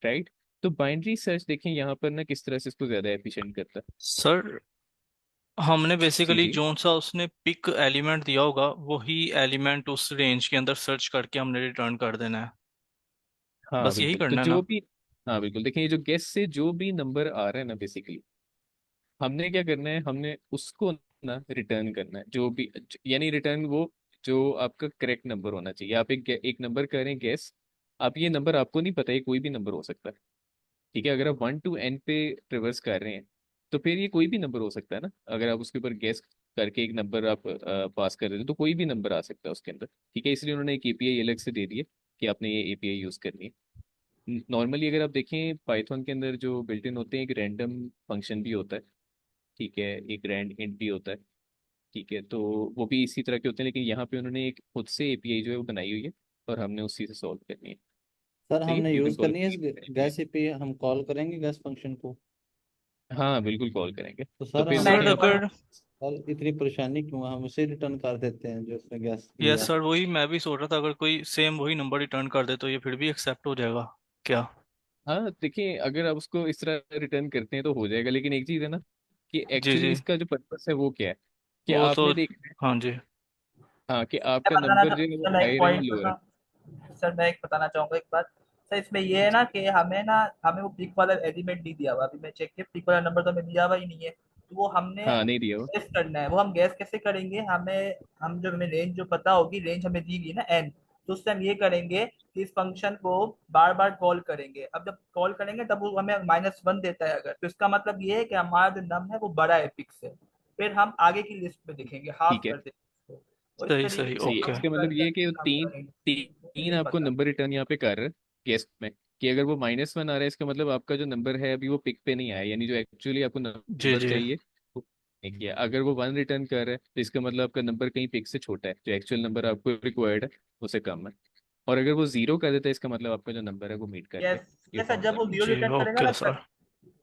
राइट। तो बाइनरी सर्च देखें यहाँ पर ना किस तरह से इसको ज़्यादा एफिशिएंट करता है। सर हमने जी बेसिकली जी। जोन सा उसने पिक एलिमेंट दिया होगा वही एलिमेंट उस रेंज के अंदर सर्च करके हमने रिटर्न कर देना है, हाँ बस यही बिल्कुल, तो करना है जो ना? भी, हाँ बिल्कुल, देखिए ये जो गेस से जो भी नंबर आ रहा है ना, बेसिकली हमने क्या करना है, हमने उसको ना रिटर्न करना है, जो भी, यानी रिटर्न वो जो आपका करेक्ट नंबर होना चाहिए। आप एक नंबर करें गेस, आप ये नंबर आपको नहीं पता, ये कोई भी नंबर हो सकता है, ठीक है। अगर आप 1 to n पे ट्रेवर्स कर रहे हैं तो फिर ये कोई भी नंबर हो सकता है ना। अगर आप उसके ऊपर गेस करके एक नंबर आप पास कर देते हो तो कोई भी नंबर आ सकता है उसके अंदर, ठीक है। इसलिए उन्होंने एक एपीआई अलग से दे दी है कि आपने ये एपीआई यूज़ करनी है। नॉर्मली अगर आप देखें पाइथन के अंदर जो बिल्ट इन होते हैं, एक रैंडम फंक्शन भी होता है, ठीक है, एक रैंड इंट भी होता है, ठीक है। तो वो भी इसी तरह के होते हैं, लेकिन यहाँ पे उन्होंने एक खुद से एपीआई जो है वो बनाई हुई है और हमने उसी से सॉल्व करनी है। सर सही है, हमने यू कैन यूज कॉल करनी है इस एपीआई। गैस पे, हम कॉल करेंगे गैस फंक्शन को। हाँ बिल्कुल कॉल करेंगे। तो तो सर फिर हमें सर देखें, अगर, सर इतनी परेशानी क्यों है, हम उसे रिटर्न कर देते हैं जो उसने गैस यस दिया। सर वही मैं भी सोच रहा था, अगर कोई सेम वही नंबर रिटर्न कर दे तो ये फिर भी एक्सेप्ट हो जाएगा क्या? हाँ देखिए, अगर आप उसको इस तरह रिटर्न करते हैं तो हो जाएगा, लेकिन एक चीज़ है ना कि जी एक्चुअली जी। इसका जो पर्पस है वो क्या है, कि वो तो आपने देखना है हाँ जी। हाँ कि मैं आपका बताना नंबर जो है वो सर, मैं एक हायर है या पॉइंट लोअर है। सर मैं एक बताना चाहूंगा एक बात। सर इसमें ये है जी। ना कि हमें वो पिक वाला एलिमेंट नहीं दिया हुआ। अभी मैं चेक किया, पिक वाला नंबर तो हमें दिया हुआ ही नहीं है, तो वो हमने हाँ नहीं दिया वो। गैस करना है। वो हम गैस कैसे करेंगे? हमें रेंज जो पता होगी, रेंज हमें दी गई ना एन, तो उससे हम ये करेंगे कि इस फंक्शन को बार बार कॉल करेंगे। अब जब कॉल करेंगे तब वो हमें -1 देता है अगर, तो इसका मतलब ये है कि हमारा जो नम है वो बड़ा है पिक से। फिर हम आगे की लिस्ट में देखेंगे, हाफ ठीक है। कर देंगे उसको। तो इस सही सही, तरीके से सही है, हम ओके। इसका मतलब ये है कि हम तीन करेंगे। मुझे तीन नहीं आपको पता। नंबर रिटर्न यहाँ पे कर रहे हैं गेस्ट में, कि अगर वो -1 आ रहा है इसका मतलब आपका जो नंबर है अभी वो पिक पे नहीं आया, यानी जो एक्चुअली आपको जी नंबर जी। चाहिए वो नहीं किया। अगर वो 1 रिटर्न कर रहा है तो इसका मतलब आपका नंबर कहीं पिक से छोटा है, जो एक्चुअल नंबर आपको रिक्वायर्ड है उससे कम है। और अगर वो 0 कर देता है इसका मतलब आपका जो नंबर है वो मीट कर यस। गया। ये यस सर, फॉर्मूला। जी ओके सर।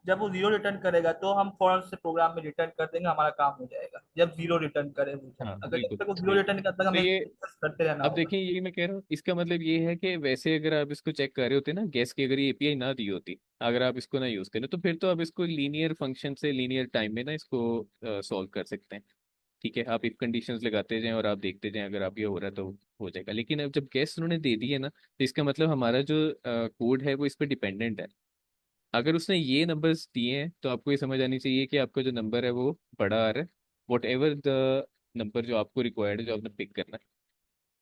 जब वो जीरो रिटर्न करेगा तो हम फौरन से प्रोग्राम में रिटर्न कर देंगे, हमारा काम हो जाएगा। जब जीरो रिटर्न करे वो, हाँ अगर जब बिल्कुल तक वो जीरो बिल्कुल। रिटर्न करता है तो हमें ये डिस्कस करते रहना अब होगा। देखिए ये मैं कह रहा हूँ इसका मतलब ये है कि वैसे अगर आप इसको चेक कर रहे होते ना गैस की, अगर ये एपीआई ना दी होती, अगर आप इसको ना यूज करें तो फिर तो आप इसको लीनियर फंक्शन से लीनियर टाइम में ना इसको सॉल्व कर सकते हैं। ठीक है, आप इफ कंडीशंस लगाते जाएं और आप देखते जाएं, अगर आप ये हो रहा है तो हो जाएगा। लेकिन अब जब गैस उन्होंने दे दी है ना तो इसका मतलब हमारा जो कोड है वो इस पर डिपेंडेंट है। अगर उसने ये नंबर्स दिए हैं तो आपको ये समझ आनी चाहिए कि आपका जो नंबर है वो बड़ा आ रहा है, वॉट एवर द नंबर जो आपको रिक्वायर्ड है जो आपने पिक करना है।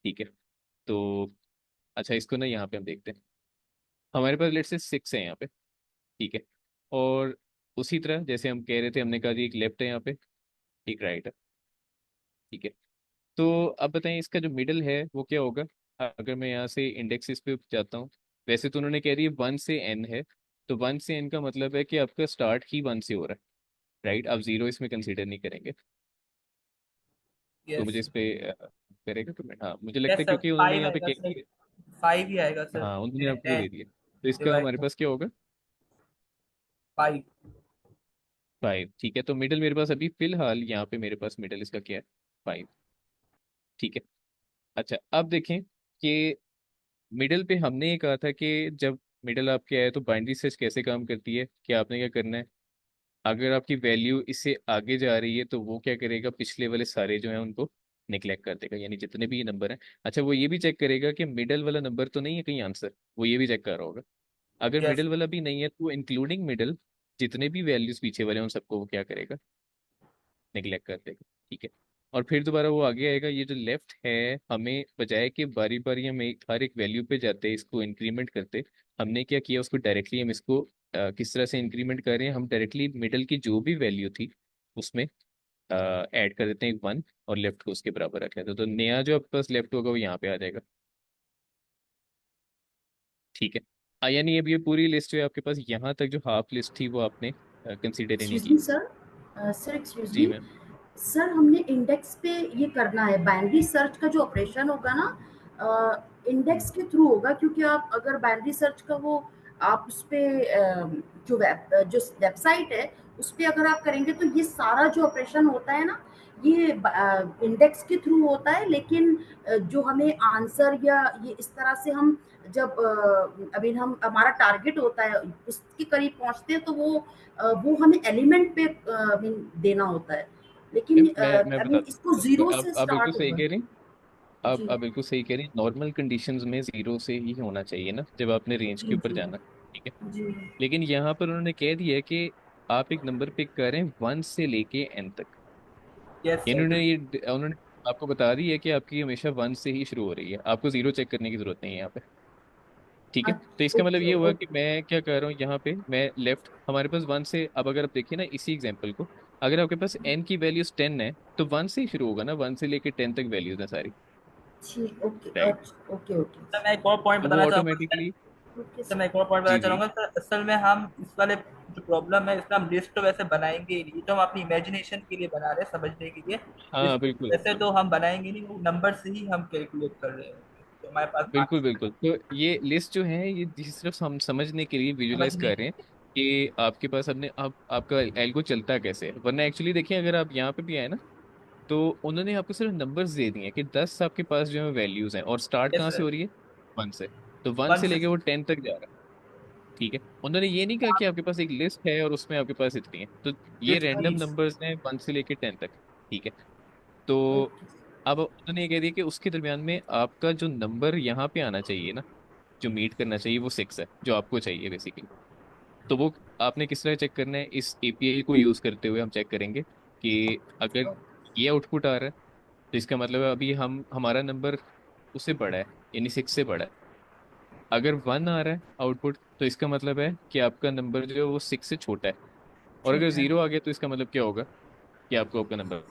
ठीक है। तो अच्छा इसको ना यहाँ पे हम देखते हैं, हमारे पास लेट से 6 है यहाँ पे। ठीक है। और उसी तरह जैसे हम कह रहे थे, हमने कहा जी एक लेफ्ट है यहाँ पे, एक राइट है। ठीक है। तो अब बताएं इसका जो मिडल है वो क्या होगा। अगर मैं यहाँ से इंडेक्सेस पे जाता हूँ, वैसे तो उन्होंने कह दिया 1 से n है, तो 1 से n का मतलब है कि आपका स्टार्ट ही 1 से हो रहा है। राइट, आप 0 इसमें कंसीडर नहीं करेंगे। तो यस। मुझे इस पे करेगा तो मैं, हाँ मुझे लगता यस है सर, क्योंकि उन्होंने 5 यहाँ पे आएगा कह सर। दिया। 5 ही आएगा सर। हाँ उन्होंने आपको वो दे दिया, तो इसका डिवाइड हमारे पास क्या होगा। 5। 5। ठीक है, तो मिडल मेरे पास अभी फिलहाल यहाँ पे मेरे पास मिडल इसका क्या है, 5। ठीक है। अच्छा अब देखें कि मिडल पे हमने ये कहा था कि जब मिडल आपके आए तो बाइनरी सर्च कैसे काम करती है, कि आपने क्या करना है। अगर आपकी वैल्यू इससे आगे जा रही है तो वो क्या करेगा, पिछले वाले सारे जो है उनको निगलेक्ट कर देगा, यानी जितने भी ये नंबर हैं। अच्छा वो ये भी चेक करेगा कि मिडल वाला नंबर तो नहीं है कहीं आंसर, वो ये भी चेक कर रहा होगा। अगर यस। मिडल वाला भी नहीं है तो इंक्लूडिंग मिडल जितने भी वैल्यूज पीछे वाले हैं उन सबको वो क्या करेगा, निगलेक्ट कर देगा। ठीक है। और फिर दोबारा वो आगे आएगा, ये जो लेफ्ट है, हमें बजाय कि बारी बारी हम हर एक वैल्यू पे जाते इसको इंक्रीमेंट करते, हमने क्या किया उसको डायरेक्टली हम इसको किस तरह से इंक्रीमेंट कर रहे हैं, हम डायरेक्टली मिडल की जो भी वैल्यू थी उसमें ऐड कर देते हैं एक 1, और लेफ्ट को उसके बराबर रखा है तो नया जो आपके पास लेफ्ट होगा वो यहाँ पे आ जाएगा। ठीक है। यानी अब ये पूरी लिस्ट जो है आपके पास यहाँ तक जो हाफ लिस्ट थी वो आपने कंसिडर ही नहीं एक्सक्यूज की। मी सर, सर एक्सक्यूज जी मी मैम। सर, हमने इंडेक्स पे ये करना है, बाइनरी सर्च का जो ऑपरेशन होगा ना इंडेक्स के थ्रू होगा, क्योंकि आप अगर बाइनरी सर्च का वो आप उस पे जो वेबसाइट है उस पे अगर आप करेंगे तो ये सारा जो ऑपरेशन होता है ना ये इंडेक्स के थ्रू होता है। लेकिन जो हमें आंसर या ये इस तरह से हम जब अभी हम हमारा टारगेट होता है उसके करीब पहुंचते हैं तो वो हमें एलिमेंट पे देना होता है। लेकिन मैम मैं आई मीन बताता इसको हूँ, जीरो से आप बिल्कुल स्टार्ट सही होगा। कह रही हैं। जी आप बिल्कुल सही कह रही हैं, नॉर्मल कंडीशंस में 0 से ही होना चाहिए ना जब आपने रेंज के जी ऊपर जी जाना। ठीक है। जी। लेकिन यहाँ पर उन्होंने कह दिया है कि आप एक नंबर पिक करें 1 से लेके n तक। Yes sir. इन्होंने ये उन्होंने आपको बता दी है कि आपकी हमेशा 1 से ही शुरू हो रही है, आपको 0 चेक करने की जरूरत नहीं है यहाँ पे। ठीक है। तो इसका मतलब ओके ये हुआ कि ओके। मैं क्या कर रहा हूँ यहाँ पे, मैं लेफ्ट हमारे पास 1 से, अब अगर आप देखिए ना इसी एग्जाम्पल को, अगर आपके पास n की वैल्यूज 10 है तो 1 से ही शुरू होगा ना, 1 से लेके 10 तक वैल्यूज है सारी। ठीक ओके राइट। अच्छा ओके ओके सर मैं एक और पॉइंट तो वो बताना चाहूंगा। ऑटोमेटिकली। Okay sir sir. मैं एक और पॉइंट बताना जी जी। चाहूंगा सर, असल में हम इस वाले जो प्रॉब्लम है इसमें हम लिस्ट तो वैसे बनाएंगे ही नहीं, तो हम अपनी इमेजिनेशन के लिए बना रहे हैं, समझने के लिए। हाँ लिस्ट बिल्कुल वैसे तो हम बनाएंगे नहीं, वो नंबर से ही हम कैलकुलेट कर रहे होंगे, तो हमारे पास बिल्कुल आंसर बिल्कुल। तो ये लिस्ट जो है ये सिर्फ हम समझने के लिए विजुलाइज समझने कर के रहे हैं लिए। कि आपके पास अपने आप आपका एल्गो चलता कैसे है। वरना एक्चुअली देखिए अगर आप यहाँ पे भी आए ना तो उन्होंने आपको सिर्फ नंबर्स दे दिए हैं कि 10 आपके पास जो है वैल्यूज हैं, और स्टार्ट यस कहाँ से सर। हो रही है, 1 से। तो 1 वन से से। लेके वो 10 तक जा रहा है। ठीक है, उन्होंने ये नहीं कहा कि आपके पास एक लिस्ट है और उसमें आपके पास इतनी है, तो ये लिस्ट रैंडम की नंबर्स हैं 1 से लेके 10 तक। ठीक है, तो ओके। अब उन्होंने ये कह दिया कि उसके दरमियान में आपका जो नंबर यहाँ पे आना चाहिए ना, जो मीट करना चाहिए, वो 6 है, जो आपको चाहिए बेसिकली। तो वो आपने किस तरह चेक करना है, इस एपीआई को यूज करते हुए हम चेक करेंगे कि अगर ये आउटपुट आ रहा है तो इसका मतलब है अभी हम हमारा नंबर उससे बड़ा है, यानी 6 से बड़ा है। अगर 1 आ रहा है आउटपुट तो इसका मतलब है कि आपका नंबर जो है वो 6 से छोटा है। और अगर छोटा 0 आ गया तो इसका मतलब क्या होगा कि आपको आपका नंबर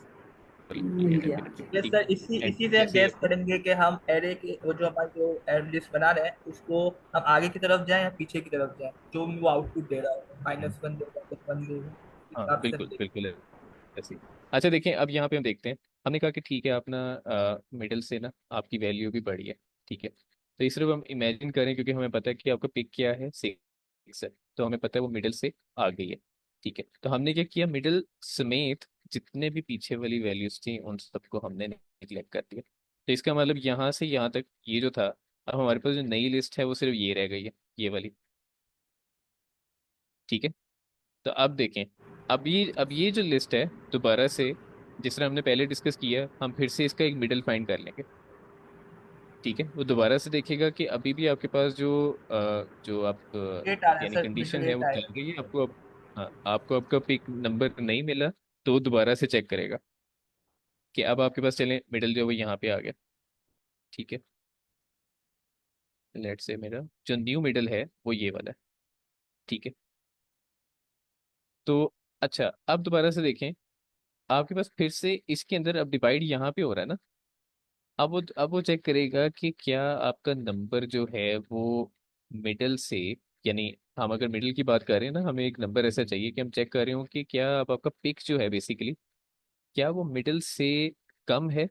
मिल मिल गया गया। डेफिनेटली। ये ठीक सर, इसी है, एंड इसी से हम ऐसे ही गैस होता है। करेंगे कि हम एरे के वो जो हमारे जो एरे लिस्ट बना रहे हैं उसको हम आगे की तरफ जाएं या पीछे की तरफ जाएं, जो भी वो आउटपुट दे रहा है -1 देगा +1 देगा, इस हाँ हिसाब से हम बिल्कुल देखें। बिल्कुल ऐसे ही। अच्छा देखिए, अब यहाँ पे हम देखते हैं, हमने कहा कि ठीक है अपना मिडिल से ना आपकी वैल्यू भी बढ़ी है। ठीक है, तो इस तरफ हम इमेजिन करें, क्योंकि हमें पता है कि आपका पिक क्या है, 6 है, तो हमें पता है वो मिडिल से आ गई है। ठीक है, तो हमने क्या किया, मिडिल समेत जितने भी पीछे वाली वैल्यूज थी उन सबको हमने निगलेक्ट कर दिया। तो इसका मतलब यहाँ से यहाँ तक ये जो था, अब हमारे पास जो नई लिस्ट है वो सिर्फ ये रह गई है, ये वाली। ठीक है, तो अब देखें, अब ये जो लिस्ट है दोबारा से, जिस तरह हमने पहले डिस्कस किया, हम फिर से इसका एक मिडल फाइंड कर लेंगे। ठीक है, वो दोबारा से देखेगा कि अभी भी आपके पास जो आप एट आ रहा है यानी सर, मिडिल कंडीशन है वो 8 चल आएगा। रही है आपको अब। हाँ, आपको आपका पिक नंबर नहीं मिला तो वो दोबारा से चेक करेगा कि अब आपके पास चले मिडल जो है वो यहाँ पे आ गया। ठीक है, लेट से मेरा जो न्यू मिडल है वो ये वाला है। ठीक है, तो अच्छा अब दोबारा से देखें, आपके पास फिर से इसके अंदर अब डिवाइड यहाँ पे हो रहा है ना। अब वो चेक करेगा कि क्या आपका नंबर जो है वो मिडल से, यानी हम अगर मिडिल की बात कर रहे हैं ना, हमें एक नंबर ऐसा चाहिए कि हम चेक कर रहे हो कि क्या अब आपका पिक जो है बेसिकली, क्या वो मिडिल से कम है।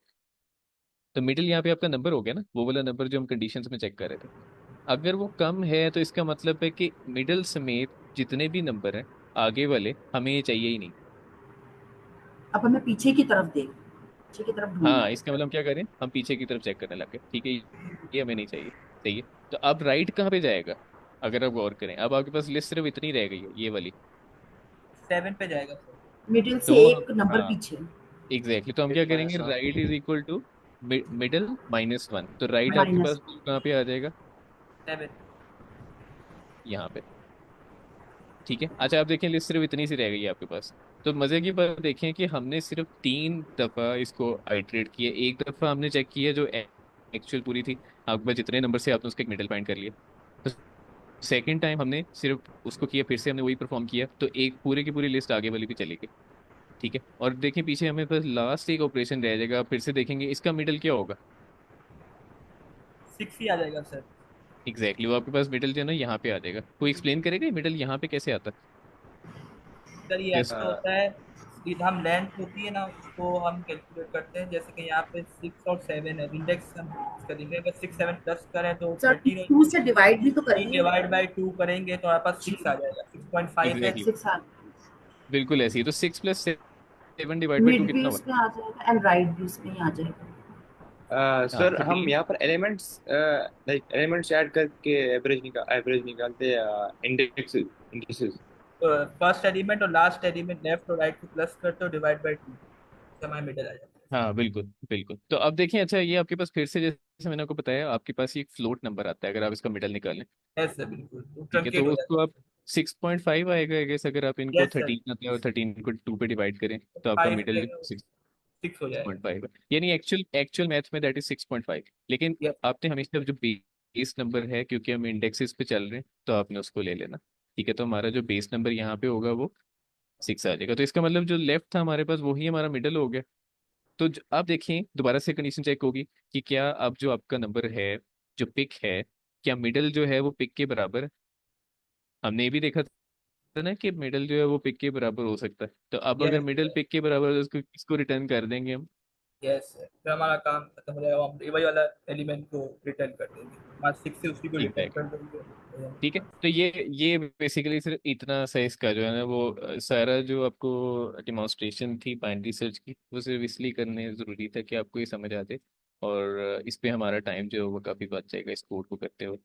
तो मिडिल यहाँ पे आपका नंबर हो गया ना, वो वाला नंबर जो हम कंडीशंस में चेक कर रहे थे। अगर वो कम है तो इसका मतलब है कि मिडिल समेत जितने भी नंबर हैं आगे वाले हमें ये चाहिए ही नहीं। अब हमें पीछे की तरफ पीछे की तरफ ढूंढना हाँ, इसका है। मतलब हम क्या करें, हम पीछे की तरफ चेक करने लगे। ठीक है, ये हमें नहीं चाहिए। सही है, तो अब राइट कहाँ पे जाएगा, अगर आप गौर करें, अब आपके पास लिस्ट सिर्फ इतनी रह गई है, ये वाली। 7 पे जाएगा सर। मिडिल से तो हम, एक नंबर हाँ पीछे। एग्जैक्टली, तो हम क्या एट करेंगे, minus one right is equal to middle -1, तो राइट आपके पास -1। कहाँ पे आ जाएगा, 7। यहाँ पे। ठीक है, अच्छा आप देखें, लिस्ट सिर्फ इतनी सी रह गई है आपके पास। तो मजे की बात देखें कि हमने सिर्फ 3 दफा इसको आइटरेट किया, एक दफा हमने चेक किया जो एक्चुअल पूरी थी, आपके पास जितने नंबर से आपने उसका एक मिडल फाइंड कर लिया। तो सेकेंड टाइम हमने सिर्फ उसको किया, फिर से हमने वही परफॉर्म किया, तो एक पूरे की पूरी लिस्ट आगे वाली भी चली गई। ठीक है, और देखें पीछे हमें बस लास्ट एक ऑपरेशन रह जाएगा, फिर से देखेंगे इसका मिडल क्या होगा। 6 ही आ जाएगा सर। एग्जैक्टली, वो आपके पास मिडल जो है ना यहाँ पे आ जाएगा। कोई एक्सप्लेन करेगा मिडल यहाँ पे कैसे आता सर ये है। ऐसा होता है कि हम लेंथ होती है ना उसको हम कैलकुलेट करते हैं, जैसे कि यहाँ पे 6 और 7 है, इंडेक्स हम use करेंगे, अगर 6 7 प्लस करें तो सर 13 2 से डिवाइड भी तो 3 करेंगे। डिवाइड बाई 2 करेंगे तो हमारे पास जी। 6 आ जाएगा, 6.5 है। एग्जैक्टली, 6 आ बिल्कुल ऐसे ही, तो 6 + 7 डिवाइड बाई 2 मिड भी कितना हुआ। उसमें आ जाएगा एंड राइट भी उसमें ही आ जाएगा। हाँ सर हम 13। यहाँ पर एलिमेंट्स लाइक एलिमेंट्स ऐड करके एवरेज निकालते हैं इंडिसेस। तो फर्स्ट एलिमेंट और लास्ट एलिमेंट लेफ्ट और राइट को प्लस करते हो, डिवाइड बाई 2 हमारा मिडिल आ जाता है। हाँ बिल्कुल बिल्कुल, तो अब देखिए, अच्छा ये आपके पास फिर से, जैसे मैंने आपको बताया, आपके पास ये एक फ्लोट नंबर आता है अगर आप इसका मिडल निकालें। यस सर, बिल्कुल वो ठीक है, तो ट्रंकेट हो उसको जाता आप 6.5 आएगा आई गेस, अगर आप है। इनको यस सर, 13 आते हैं और 13 को 2 पे डिवाइड करें तो आपका 5 मिडल रहेगा, 6 6 हो जाएगा। 6.5 है, यानी एक्चुअल एक्चुअल मैथ में दैट इज 6.5। लेकिन यस। आपने हमेशा जो बेस नंबर है, क्योंकि हम इंडेक्सेस पे चल रहे हैं, तो आपने उसको ले लेना। ठीक है, तो हमारा जो बेस नंबर यहाँ पे होगा वो 6 आ जाएगा, तो इसका मतलब जो लेफ्ट था हमारे पास वही हमारा मिडल हो गया। तो आप देखिए दोबारा से कंडीशन चेक होगी कि क्या अब जो आपका नंबर है, जो पिक है, क्या मिडल जो है वो पिक के बराबर है। हमने ये भी देखा था ना कि मिडल जो है वो पिक के बराबर हो सकता है, तो अब अगर मिडल यस। पिक के बराबर है तो उसको किसको रिटर्न कर देंगे हम। यस सर, फिर हमारा काम खत्म हो जाएगा, हम वही वाला एलिमेंट को रिटर्न कर देंगे, हमारा 6 से उसी को रिटर्न एग्जैक्टली। कर देंगे। ठीक है, तो ये बेसिकली सिर्फ इतना सा इसका जो है ना वो सारा जो आपको डिमॉन्स्ट्रेशन थी बाइनरी सर्च की, वो सिर्फ इसलिए करने ज़रूरी था कि आपको ये समझ आ जाए, और इस पे हमारा टाइम जो है वो काफ़ी बच जाएगा इस कोड को करते हुए।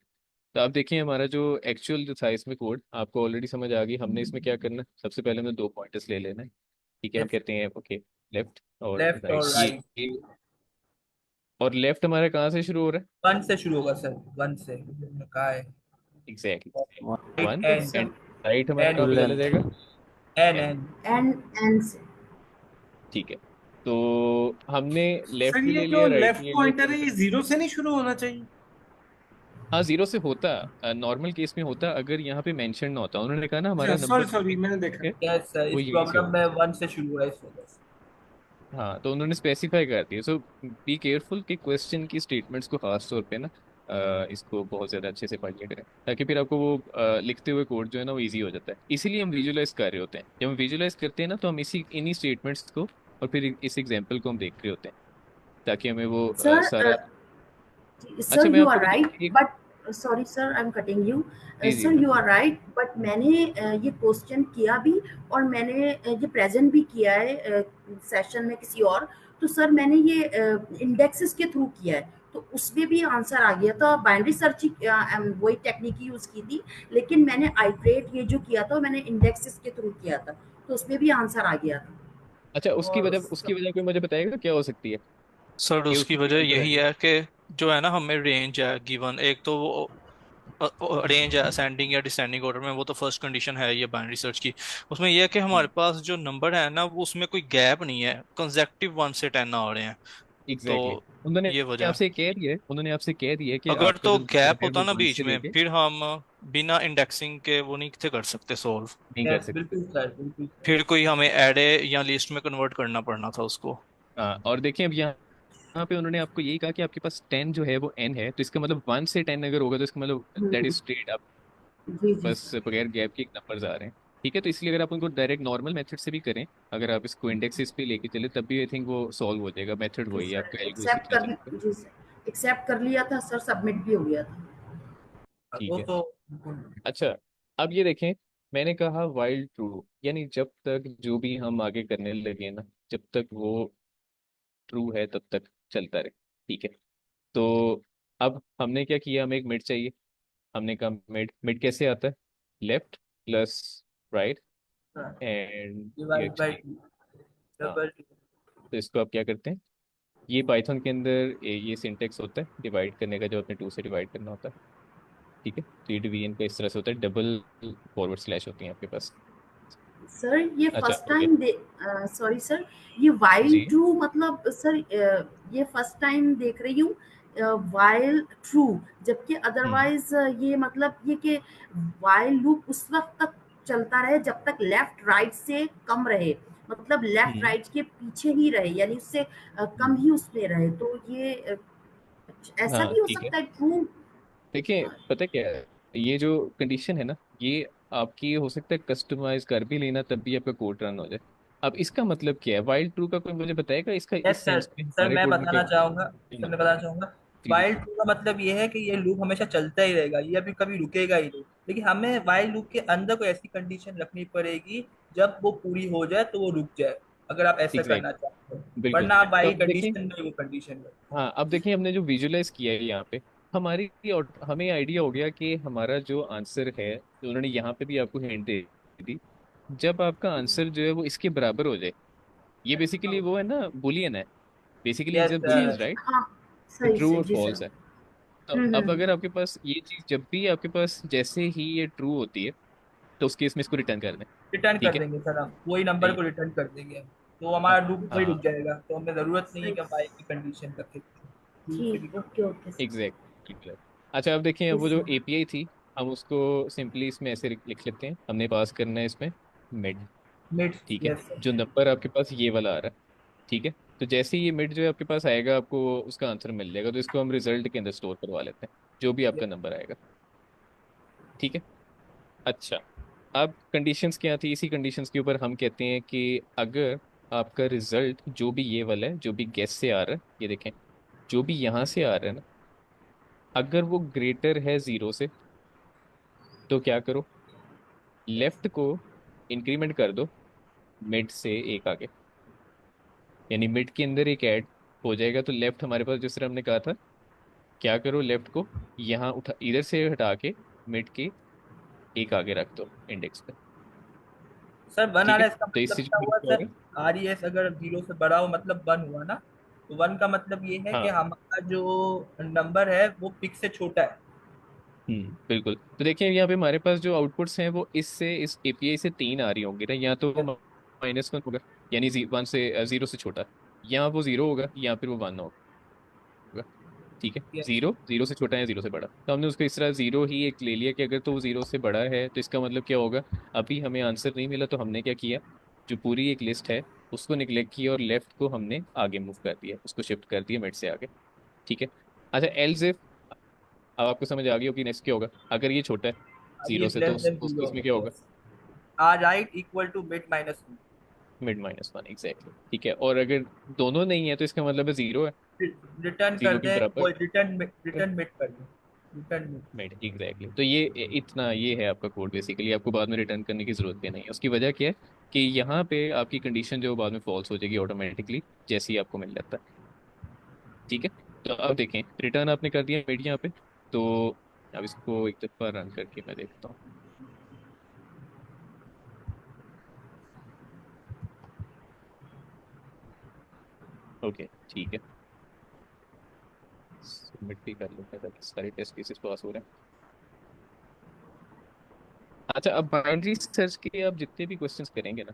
तो आप देखिए हमारा जो एक्चुअल जो था इसमें कोड आपको ऑलरेडी समझ आ गई। हमने इसमें क्या करना है, सबसे पहले हमें दो पॉइंटर्स ले लेना है। ठीक है, हम यस, कहते हैं ओके लेफ्ट और लेफ्ट राइट और राइट। ये। और लेफ्ट हमारा कहाँ से शुरू हो रहा है? वन से शुरू होगा सर, वन से हमने कहा है। Exactly right one. Yes n, sir. And right हमारा एन कहाँ टू पे चला लेंथ। जाएगा? N N. एन। एंड से। ठीक है, तो हमने लेफ्ट सर भी ये ले जो लिया राइट भी लेफ्ट ले लिया, पॉइंटर क्या है ये बचा? जीरो से नहीं शुरू होना चाहिए? हाँ जीरो से होता, नॉर्मल केस में होता अगर यहाँ पे मेंशन ना होता। उन्होंने कहा ना अच्छा हमारा सॉरी नंबर सॉरी मैंने देखा है नहीं। यस सर, वो इस यहीं से प्रॉब्लम होगा। में वन से शुरू हुआ इस वजह से। हाँ तो उन्होंने स्पेसिफाई कर दिया। सो बी केयरफुल कि क्वेश्चन की स्टेटमेंट्स को खास तौर पे ना इसको बहुत ज़्यादा अच्छे से पढ़िए करें, ताकि फिर आपको वो लिखते हुए कोड जो है ना वो इजी हो जाता है। इसीलिए हम विजुलाइज कर रहे होते हैं। जब हम विजुलाइज करते हैं ना तो हम इसी इन्हीं स्टेटमेंट्स को और फिर इस एग्जाम्पल को हम देख रहे होते हैं, ताकि हमें वो सर सारा। सर अच्छा मैं यू आर आपको बता राइट एक। But sorry sir I am cutting you. जी जी sir you are right but मैंने ये क्वेश्चन किया भी और मैंने ये प्रेजेंट भी किया है सेशन में किसी और। तो सर मैंने ये इंडेक्सेस के थ्रू किया है तो उसमें भी आंसर आ गया था। बाइनरी सर्च वही टेक्निक यूज की थी लेकिन मैंने आइट्रेट ये जो किया था मैंने इंडेक्सेस के थ्रू किया था तो उसमें भी आंसर आ गया था। अच्छा और उसकी वजह कोई मुझे बताएगा क्या हो सकती है सर कि उसकी उसकी कोई वजह नंबर यही वैल्यू? है कि जो है ना, हमें रेंज है गिवन, एक तो वो रेंज है असेंडिंग या डिसेंडिंग ऑर्डर में, वो तो फर्स्ट कंडीशन है ये बाइनरी सर्च की। उसमें यह है कि हमारे पास जो नंबर है ना, वो उसमें कोई गैप नहीं है, कंसेक्टिव 1 से 10 आ रहे हैं। तो एग्जैक्टली exactly. उन्होंने ये वजह है। उन्होंने आपसे कह दिया है कि अगर आपका तो जो नंबर गैप है होता वो ना वन बीच से में, लेके फिर हम बिना इंडेक्सिंग के वो नहीं थे कर सकते सॉल्व। नहीं कर यस, सकते। बिल्कुल सर, बिल्कुल सर। फिर कोई हमें एरे या लिस्ट में कन्वर्ट करना पड़ना था उसको। हाँ और देखिए अब यहाँ पे उन्होंने आपको यही कहा कि आपके पास 10 जो है वो n है, तो इसका मतलब 1 से 10 अगर होगा तो इसका मतलब दैट इज हम्म, स्ट्रेट आप जी जी बस सर। बगैर गैप के एक नंबर्स आ रहे हैं। ठीक है, तो इसलिए अगर आप उनको डायरेक्ट नॉर्मल मेथड से भी करें, अगर आप इसको इंडेक्सेस पे लेके चले तब भी आई थिंक वो सॉल्व हो जाएगा। मेथड जी वही है, सर आपका एल्गो उसी एक्सेप्ट तरह कर चलेगा। जी सर एक्सेप्ट कर लिया था सर सबमिट भी हो गया था। ठीक वो है। तो अच्छा अब ये देखें, मैंने कहा वाइल ट्रू, यानी जब तक जो भी हम आगे करने लगे ना, जब तक वो ट्रू है तब तक चलता रहे। ठीक है, तो अब हमने क्या किया, हमें एक मिड चाहिए। हमने कहा मिड, मिड कैसे आता है? Left plus right and you divide by actually. Two, हाँ डबल। तो इसको आप क्या करते हैं, ये पाइथन के अंदर ये सिंटेक्स होता है डिवाइड करने का, जो अपने टू से डिवाइड करना होता है। ठीक है, तो ये डिवीजन का इस तरह से होता है, डबल फॉरवर्ड स्लैश होती है आपके पास। सर ये अच्छा फर्स्ट हो गया। टाइम दे सॉरी सर ये वाइल जी। ट्रू मतलब सर ये फर्स्ट टाइम देख रही हूँ वाइल ट्रू जबकि हम्म अदरवाइज ये मतलब ये कि वाइल लूप उस वक्त तक चलता रहे जब तक लेफ्ट राइट से कम रहे मतलब लेफ्ट हम्म राइट के पीछे ही रहे यानी उससे कम हम्म। ही उसमें रहे तो ये ऐसा हाँ भी हो ठीक है, सकता है ट्रू। देखिए पता क्या है, ये जो कंडीशन है ना ये आपकी हो सकता है कस्टमाइज कर भी लेना तब भी आपका कोड रन हो जाए। अब इसका मतलब क्या है वाइल ट्रू का, कोई मुझे बताएगा इसका यस इस सर। सेंस में सर हमारे मैं कोड में क्या बताना चाहूंगा, क्या सर मैं मतलब बताना है? चाहूंगा। जी जी वाइल लूप का मतलब ये है कि ये लूप हमेशा चलता ही रहेगा, ये अभी कभी रुकेगा ही नहीं। लेकिन हमें वाइल लूप के अंदर कोई ऐसी कंडीशन रखनी पड़ेगी जब वो पूरी हो जाए तो वो रुक जाए, अगर आप ऐसा करना एग्जैक्टली चाहते हो। बिल्कुल। वरना आप तो वाइल अब देखिए, कंडीशन में वो कंडीशन रखो। हाँ अब देखिए हमने जो विजुलाइज किया है यहाँ पे, और हमें आइडिया हो गया कि हमारा जो आंसर है, तो उन्होंने यहाँ पे भी आपको हिंट दे दी। जब आपका आंसर जो है वो इसके बराबर हो जाए, ये बेसिकली वो है ना बुलियन है, बेसिकली इज यस अ जी बुलियंस राइट, हाँ सही ट्रू से और जी सर। फॉल्स है। तो अब हम्म। अगर आपके पास ये चीज जब भी आपके पास जैसे ही ये ट्रू होती है, तो उस केस में इसको रिटर्न कर दें। रिटर्न कर ठीक है, देंगे सर, हम वही नंबर सही को है। रिटर्न कर देंगे हम। तो हमारा लूप वही रुक हाँ जाएगा, तो हमें जरूरत नहीं है सही कि हम वाइल की कंडीशन रखें। ट्रू के ठीक लिए। Okay okay sir. एग्जैक्टली। अच्छा अब देखिए, अब वो यस जो सर। एपीआई थी, हम उसको सिंपली इसमें ऐसे लिख लेते हैं, हमने पास करना है इसमें मिड। मिड। ठीक है, यस सर। जो नंबर आपके पास ये वाला आ रहा है। ठीक है, तो जैसे ही ये मिड जो है आपके पास आएगा, आपको उसका आंसर मिल जाएगा, तो इसको हम रिजल्ट के अंदर स्टोर करवा लेते हैं, जो भी आपका नंबर आएगा। ठीक है। अच्छा अब कंडीशंस क्या थी, इसी कंडीशंस के ऊपर हम कहते हैं कि अगर आपका रिजल्ट जो भी ये वाला है, जो भी गेस से आ रहा है, ये देखें जो भी यहाँ से आ रहा है ना, अगर वो ग्रेटर है जीरो से, तो क्या करो, लेफ्ट को इंक्रीमेंट कर दो मिड से एक आगे, यानी मिड के अंदर एक ऐड हो जाएगा। तो लेफ्ट हमारे पास जिस तरह हमने कहा था क्या करो, लेफ्ट को यहाँ उठा, इधर से हटा के मिड के एक आगे रख दो इंडेक्स पे। सर वन आ ठीक रहा है, है, इसका तो इस मतलब क्या सिचुएशन में हुआ क्या सर? होगा? आर ई एस अगर जीरो से बड़ा हो मतलब वन हुआ ना, तो वन का मतलब ये है कि हाँ। हमारा जो नंबर है वो पिक से छोटा है। बिल्कुल। तो देखिए यहाँ पे हमारे पास जो आउटपुट्स हैं वो इससे, इस एपीआई से तीन आ रही होंगी ना, या तो वो -1 होगा, यानी 1 से 0 से छोटा, या वो 0 होगा, या फिर वो 1 होगा। ठीक है, यस। 0 0 से छोटा है, 0 से बड़ा, तो हमने उसको इस तरह 0 ही एक ले लिया कि अगर तो वो 0 से बड़ा है तो इसका मतलब क्या होगा। अभी हमें आंसर नहीं मिला तो हमने क्या किया, जो पूरी एक लिस्ट है उसको निगलेक्ट किया और लेफ्ट को हमने आगे मूव कर दिया, उसको शिफ्ट कर दिया मिड से आगे। ठीक है। अच्छा, एल्स इफ, अब आपको समझ आ गई होगी नेक्स्ट क्या होगा अगर ये छोटा है ई 0 इज से, तो लेस देन उस जीरो। केस में क्या होगा? Yes. R right equal to mid minus one. -1, exactly. ठीक है, और अगर दोनों नहीं है तो इसका मतलब है 0 है, रिटर्न कर 0 के दें, बराबर वो रिटर्न रिटर्न मिड कर दें। Return mid. Mid, exactly. तो ये इतना ये है आपका कोड, बेसिकली आपको बाद में रिटर्न करने की जरूरत भी नहीं है। उसकी वजह क्या है कि यहाँ पे आपकी कंडीशन जो बाद में फॉल्स हो जाएगी ऑटोमेटिकली, जैसे ही आपको मिल जाता है। ठीक है। तो अब देखें, रिटर्न आपने कर दिया मिड यहाँ पे, तो अब इसको एक दफा रन करके मैं देखता हूँ। ओके, ठीक है, सबमिट भी कर लेते हैं ताकि सारे टेस्ट केसेस पास हो रहे हैं। अच्छा, अब बाइनरी सर्च के आप जितने भी क्वेश्चंस करेंगे ना,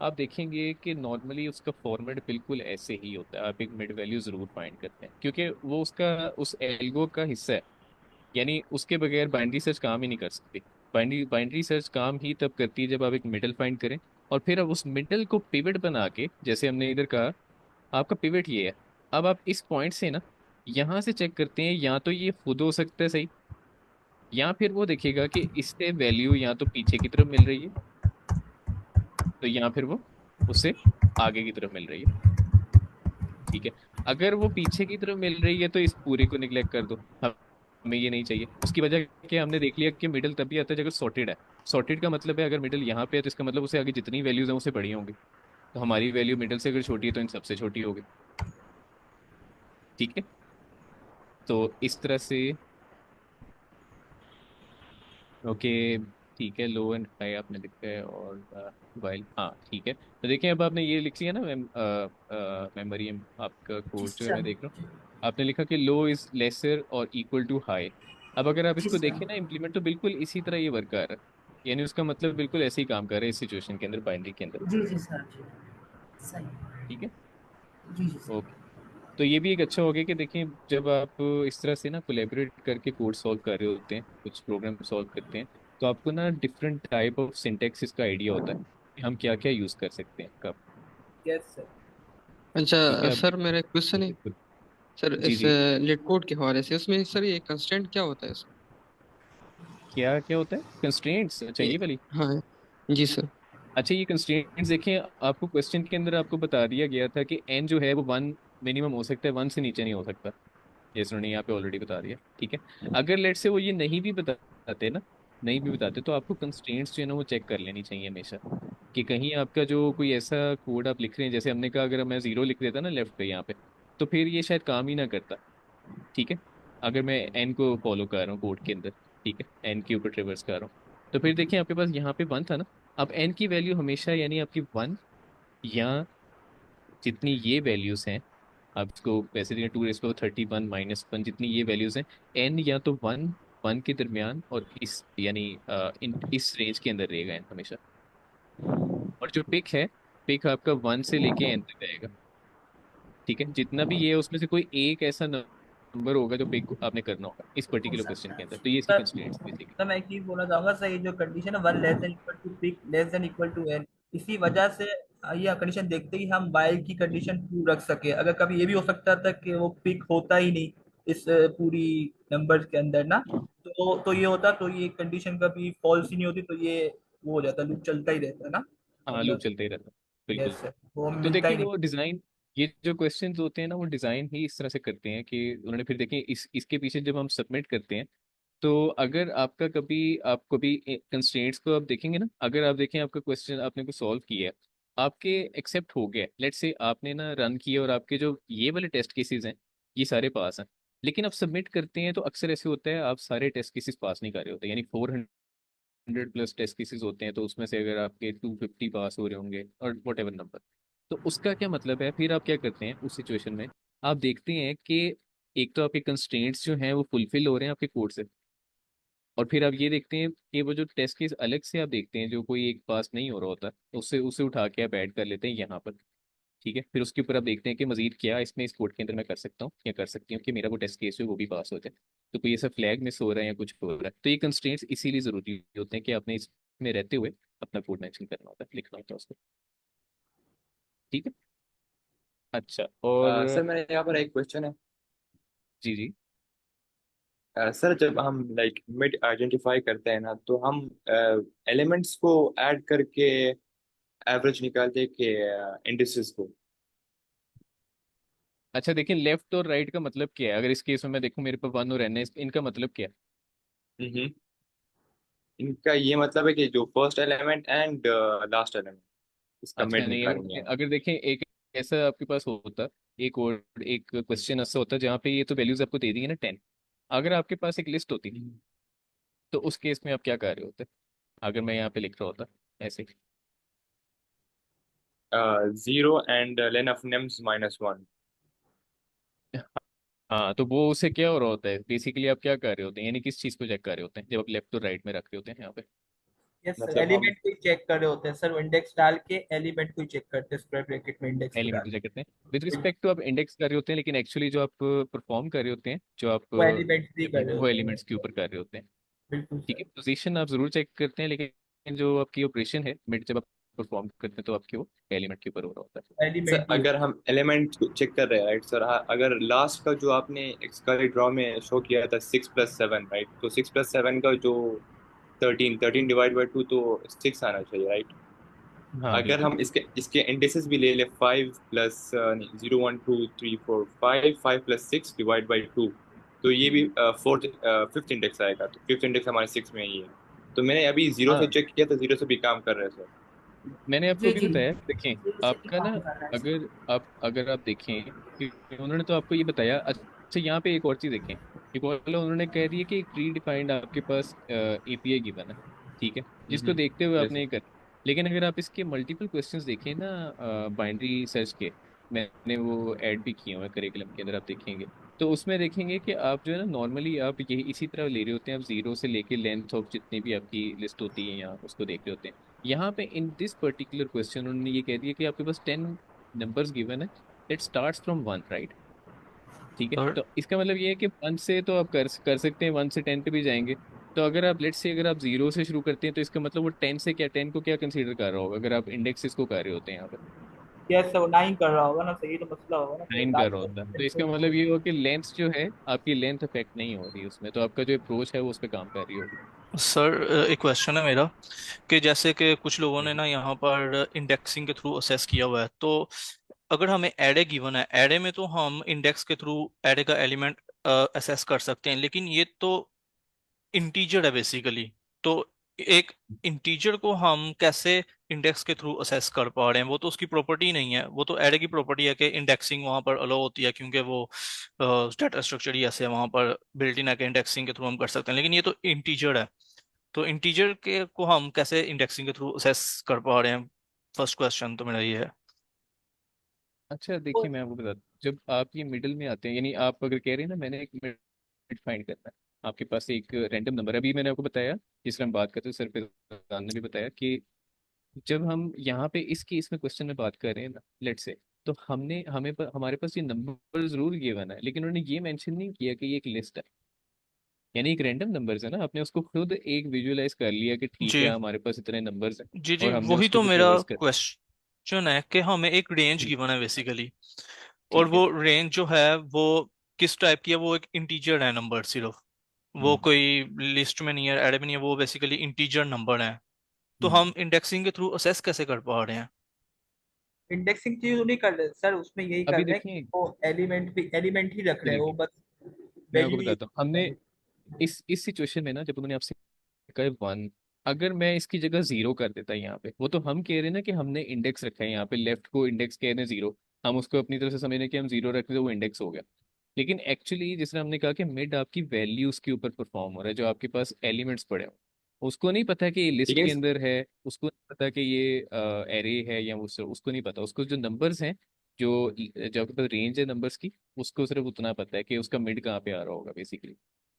आप देखेंगे कि नॉर्मली उसका फॉर्मेट बिल्कुल ऐसे ही होता है। आप एक मिड वैल्यू जरूर फाइंड करते हैं क्योंकि वो उसका उस एल्गो का हिस्सा है, यानी उसके बगैर बाइनरी सर्च काम ही नहीं कर सकती। बाइनरी सर्च काम ही तब करती है जब आप एक मिडल फाइंड करें, और फिर अब उस मिडल को पिवट बना के, जैसे हमने इधर कहा आपका पिवट ये है। अब आप इस पॉइंट से ना यहाँ से चेक करते हैं, या तो ये खुद हो सकता है सही, या फिर वो देखेगा कि इससे वैल्यू या तो पीछे की तरफ मिल रही है, तो या फिर वो उससे आगे की तरफ मिल रही है। ठीक है। अगर वो पीछे की तरफ मिल रही है तो इस पूरी को निगलेक्ट कर दो, हमें ये नहीं चाहिए। उसकी वजह क्या, हमने देख लिया कि मिडल तभी आता है जब सॉर्टेड है। सॉर्टेड का मतलब है अगर मिडल यहाँ पे है तो इसका मतलब उसे आगे जितनी वैल्यूज हैं उससे बड़ी होंगी, तो हमारी वैल्यू मिडल से अगर छोटी है तो इन सबसे छोटी होगी। ठीक है। तो इस तरह से, ओके, ठीक है, लो एंड हाई आपने लिखा है, और वाइल, हाँ ठीक है। तो देखिए अब आपने ये लिख लिया ना मेमोरी, आपका जी कोड जो है सर। मैं देख रहा हूँ, आपने लिखा कि लो इज लेसर और इक्वल टू हाई। अब अगर आप जी इसको सर। देखें ना इम्प्लीमेंट, तो बिल्कुल इसी तरह ये वर्क कर रहा है, यानी उसका मतलब बिल्कुल ऐसे ही काम कर रहा है इस सिचुएशन के अंदर, बाइनरी के अंदर। जी जी सर जी। सही। ठीक है। जी जी सर। ओके। तो ये भी एक अच्छा हो गया कि देखिए, जब आप इस तरह से ना कोलेबरेट करके कोड सॉल्व कर रहे होते हैं, कुछ प्रोग्राम सॉल्व करते हैं, तो आपको ना डिफरेंट टाइप ऑफ सिंटेक्सिस का आइडिया होता है कि हम क्या क्या यूज़ कर सकते हैं कब। Yes sir. ठीक है अच्छा अब सर, मेरा एक क्वेश्चन है बिल्कुल। सर, जी इस जी। लेट कोड के हवाले से। उसमें सर ये कंस्ट्रेंट क्या होता है इसमें? क्या क्या होता है कंस्ट्रेंट्स? अच्छा, ये ये वाली। हाँ जी सर। अच्छा, ये कंस्ट्रेंट्स देखें, आपको क्वेश्चन के अंदर आपको बता दिया गया था कि एन जो है वो 1 मिनिमम हो सकता है, 1 से नीचे नहीं हो सकता, जैसे उन्होंने यहाँ पे ऑलरेडी बता दिया। ठीक है। अगर लेट से वो ये नहीं भी बताते ना, नहीं भी बताते, तो आपको कंस्ट्रेंट्स जो है ना वो चेक कर लेनी चाहिए हमेशा, कि कहीं आपका जो कोई ऐसा कोड आप लिख रहे हैं, जैसे हमने कहा अगर मैं 0 लिख देता ना लेफ्ट पे यहाँ पे, तो फिर ये शायद काम ही ना करता। ठीक है। अगर मैं एन को फॉलो कर रहा हूँ कोड के अंदर, ठीक है, एन के ऊपर ट्रेवर्स कर रहा हूँ, तो फिर देखिए आपके पास यहाँ पे 1 था ना, अब एन की वैल्यू हमेशा यानी आपकी 1, या जितनी ये वैल्यूज हैं, आप इसको वैसे देखें 2 रेस पावर 31 -1, जितनी ये वैल्यूज हैं, एन या तो 1 के दरमियान और इस यानी इस रेंज के अंदर रहेगा एन हमेशा। और जो पिक है, पिक आपका 1 से लेके एन तक आएगा। ठीक है, जितना भी ये है उसमें से कोई एक ऐसा नंबर होगा जो पिक आपने करना होगा इस हो पर्टिकुलर क्वेश्चन सकता के है अंदर, जी। तो ये इसकी सर कंस्ट्रेंट्स बेसिकली। सर मैं एक चीज बोलना चाहूंगा सर, ये जो कंडीशन है one less than equal to pick less than equal to n, इसी वजह से ये कंडीशन देखते ही हम वाइल की कंडीशन ट्रू रख सके। अगर कभी ये भी हो सकता था कि वो पिक होता ही नहीं इस पूरी नंबर के अंदर ना, तो ये होता, तो ये कंडीशन कभी फॉल्स ही नहीं होती, तो ये वो हो जाता, लूप चलता ही रहता है ना, हाँ, लूप मतलब। चलते ही रहता है, बिल्कुल। यस सर, वो हमें तो मिलता देखिए ही नहीं। वो डिज़ाइन, ये जो क्वेश्चंस होते हैं ना वो डिज़ाइन ही इस तरह से करते हैं कि उन्होंने फिर देखिए इसके पीछे जब हम सबमिट करते हैं, तो अगर आपका कभी आप कभी कंस्ट्रेंट्स को आप देखेंगे ना, अगर आप देखें आपका क्वेश्चन आपने को सॉल्व किया है, आपके एक्सेप्ट हो गया, लेट्स से आपने ना रन किया और आपके जो ये वाले टेस्ट केसेस हैं ये सारे पास हैं, लेकिन आप सबमिट करते हैं तो अक्सर ऐसे होता है आप सारे टेस्ट केसेस पास नहीं कर रहे होते, यानी 400+ टेस्ट केसेस होते हैं, तो उसमें से अगर आपके 250 पास हो रहे होंगे और वट एवर नंबर, तो उसका क्या मतलब है, फिर आप क्या करते हैं उस सिचुएशन में, आप देखते हैं कि एक तो आपके कंस्ट्रेंट्स जो हैं वो फुलफिल हो रहे हैं आपके कोड से, और फिर आप ये देखते हैं कि वो जो टेस्ट केस अलग से आप देखते हैं जो कोई एक पास नहीं हो रहा होता, तो उससे उसे उठा के आप ऐड कर लेते हैं यहाँ पर। ठीक है, फिर उसके ऊपर आप देखते हैं कि मजीद क्या इसमें इस कोड के अंदर मैं कर सकता हूँ या कर सकती हूँ कि मेरा वो टेस्ट केस है वो भी पास हो जाए। तो कोई ऐसा फ्लैग मिस हो रहा है या कुछ हो रहा है, तो ये कंस्ट्रेंट्स इसीलिए ज़रूरी होते हैं कि आपने इसमें रहते हुए अपना कोड मेंशन करना होता है, लिखना होता है उसको। ठीक है। अच्छा, और सर मेरे यहाँ पर एक क्वेश्चन है। जी जी। सर जब हम लाइक मिड आइडेंटिफाई करते हैं ना, तो हम एलिमेंट्स को ऐड करके एवरेज निकालते हैं कि इंडिसेस को। अच्छा देखिए, लेफ्ट और राइट का मतलब क्या है, अगर इस केस में मैं देखूं मेरे पास 1 और n है, इनका मतलब क्या है? हम्म। इनका ये मतलब है कि जो first element and last element, इसका अच्छा मिड नहीं, निकालेंगे अगर हम। अगर देखें एक ऐसा आपके पास होता, एक और एक क्वेश्चन ऐसा होता जहाँ पे ये तो वैल्यूज आपको दे दी है ना 10, अगर आपके पास एक लिस्ट होती तो उस केस में आप क्या कर रहे होते, अगर मैं यहाँ पे लिख रहा होता ऐसे? Zero and lane of names -1। हाँ, तो वो उससे क्या हो रहा होता है बेसिकली, आप क्या कर रहे होते हैं, यानी किस चीज़ को चेक कर रहे होते हैं जब आप लेफ्ट और राइट में रख रहे होते हैं यहाँ पे? यस सर, मतलब हम एलिमेंट को ही चेक कर रहे होते हैं सर, वो इंडेक्स डाल के एलिमेंट को ही चेक करते हैं, स्क्वायर ब्रैकेट में इंडेक्स को एलिमेंट डाल को चेक करते हैं विद के। रिस्पेक्ट टू, आप इंडेक्स कर रहे होते हैं, लेकिन एक्चुअली जो आप परफॉर्म कर रहे होते हैं, जो आप वो एलिमेंट भी कर रहे वो होते हैं। एलिमेंट्स के ऊपर कर रहे होते हैं। बिल्कुल ठीक है, सर। पोजीशन आप जरूर चेक करते हैं, लेकिन जो आपकी ऑपरेशन है मिड जब आप परफॉर्म करते हैं तो आपके वो एलिमेंट के ऊपर हो रहा होता है। सर एलिमेंट ही अगर हम एलिमेंट चेक कर रहे हैं, राइट सर, हाँ, अगर लास्ट का जो आपने एक्सकली ड्रॉ में शो किया था 6+7, राइट, तो 6+7 का जो 13 डिवाइड बाई 2, तो 6 आना चाहिए, राइट। हाँ अगर बिल्कुल। हम इसके इंडिसेस भी ले ले, 5+0 1 2 3 4 5 5+6 डिवाइड बाई 2, तो ये भी फोर्थ फिफ्थ इंडेक्स आएगा, तो फिफ्थ इंडेक्स हमारे 6 में ही है। तो मैंने अभी जीरो से हाँ, चेक किया, तो जीरो से भी काम कर रहे हैं सर। मैंने आपको जी भी जी, बताया, देखें जीरो से भी आपका ना, काम कर रहा है सर। अगर आप देखें कि उन्होंने तो आपको ये बताया। अच्छा, यहाँ पे एक और चीज़ देखें, एक और उन्होंने कह दिया कि एक प्री डिफाइंड आपके पास एपीआई गिवन है, ठीक है, जिसको देखते हुए यस आपने ये कर, लेकिन अगर आप इसके मल्टीपल क्वेश्चंस देखें ना बाइनरी सर्च के, मैंने वो ऐड भी किए हुए हैं करिकुलम के अंदर, आप देखेंगे तो उसमें देखेंगे कि आप जो है ना नॉर्मली आप यही इसी तरह ले रहे होते हैं, आप जीरो से लेके लेंथ ऑफ जितनी भी आपकी लिस्ट होती है यहाँ उसको देख रहे होते हैं। यहाँ पे इन दिस पर्टिकुलर क्वेश्चन उन्होंने ये कह दिया कि आपके पास 10 नंबर्स गिवन है, इट स्टार्ट्स फ्रॉम 1, राइट? ठीक है, सर तो इसका मतलब ये है कि 1 से तो आप कर सकते हैं, 1 से 10 पे भी जाएंगे। तो अगर आप लेट्स से अगर आप जीरो से शुरू करते हैं तो इसका मतलब वो 10 से क्या, 10 को क्या कंसीडर कर रहा होगा अगर आप इंडेक्सेस को कर रहे होते हैं यहाँ पे? यस सर, वो 9 कर रहा होगा ना, सही तो मसला होगा ना, फिर 9 कर रहा लास्ट होता है, तो में इसका मतलब ये होगा कि लेंथ जो है आपकी लेंथ अफेक्ट नहीं हो रही उसमें, तो आपका जो अप्रोच है वो उस पर काम कर रही होगी। सर एक क्वेश्चन है मेरा कि जैसे कि कुछ लोगों ने ना यहाँ पर इंडेक्सिंग के थ्रू असेस किया हुआ है, तो अगर हमें एरे गिवन है, एरे में तो हम इंडेक्स के थ्रू एरे का एलिमेंट असेस कर सकते हैं, लेकिन ये तो इंटीजर है बेसिकली। तो एक इंटीजर को हम कैसे इंडेक्स के थ्रू असेस कर पा रहे हैं? वो तो उसकी प्रॉपर्टी नहीं है, वो तो एरे की प्रॉपर्टी है कि इंडेक्सिंग वहां पर अलो होती है, क्योंकि वो डाटा स्ट्रक्चर ही ऐसे है वहां पर बिल्ट इन है कि इंडेक्सिंग के थ्रू हम कर सकते हैं, लेकिन ये तो इंटीजर है। तो इंटीजर के को हम कैसे इंडेक्सिंग के थ्रू असेस कर पा रहे हैं? फर्स्ट क्वेश्चन तो मेरा ये है। अच्छा देखिए, मैं आपको बताता हूँ, जब आप ये मिडिल में आते हैं, यानी आप अगर कह रहे हैं ना मैंने एक मिड फाइंड करना है, आपके पास एक रैंडम नंबर, अभी मैंने आपको बताया जिसमें हम बात करते हैं, सर पे ने भी बताया कि जब हम यहाँ पे इस केस में क्वेश्चन में बात कर रहे हैं ना, लेट से, तो हमारे पास ये नंबर जरूर गिवन है, लेकिन उन्होंने ये मेंशन नहीं किया कि ये एक लिस्ट है, यानी एक रैंडम नंबर्स है ना, आपने उसको खुद एक विजुअलाइज कर लिया कि ठीक है जी हमारे पास इतने नंबर्स हैं, जी जी, और हमने वही उसको तो कुछ मेरा रिवर्स कर। क्वेश्चन है कि हमें एक रेंज हम्म, गिवन है बेसिकली, और ठीक है। वो रेंज जो है वो किस टाइप की है? वो एक इंटीजर है नंबर सिर्फ, वो हम्म कोई लिस्ट में नहीं है, एरे में नहीं है, वो बेसिकली इंटीजर नंबर है। तो हम्म। हम इंडेक्सिंग के थ्रू असेस कैसे कर पा रहे हैं? इंडेक्सिंग चीज नहीं कर रहे सर, उसमें यही कर अभी रहे हैं कि देखिए, वो एलिमेंट भी एलिमेंट ही रख रहे हैं, वो चलिए बस मैं आपको वैल्यू ही। बताता हूँ, हमने इस सिचुएशन में ना, जब उन्होंने आपसे कहा 1, अगर मैं इसकी जगह जीरो कर देता यहाँ पे, वो तो हम कह रहे हैं ना कि हमने इंडेक्स रखा है यहाँ पे, लेफ्ट को इंडेक्स कह रहे हैं जीरो, हम उसको अपनी तरफ से समझ रहे हैं कि हम जीरो रख रहे हैं, तो वो इंडेक्स हो गया। लेकिन एक्चुअली जिसने हमने कहा कि मिड आपकी वैल्यूज के ऊपर परफॉर्म हो रहा है, जो आपके पास एलिमेंट्स पड़े हो, उसको नहीं पता कि ये लिस्ट लेकिन के अंदर है, उसको नहीं पता कि ये एरे है या उसको नहीं पता, उसको जो नंबर्स हैं, जो जो आपके पास रेंज है नंबर्स की, उसको सिर्फ उतना पता है कि उसका मिड कहाँ पे आ रहा होगा बेसिकली,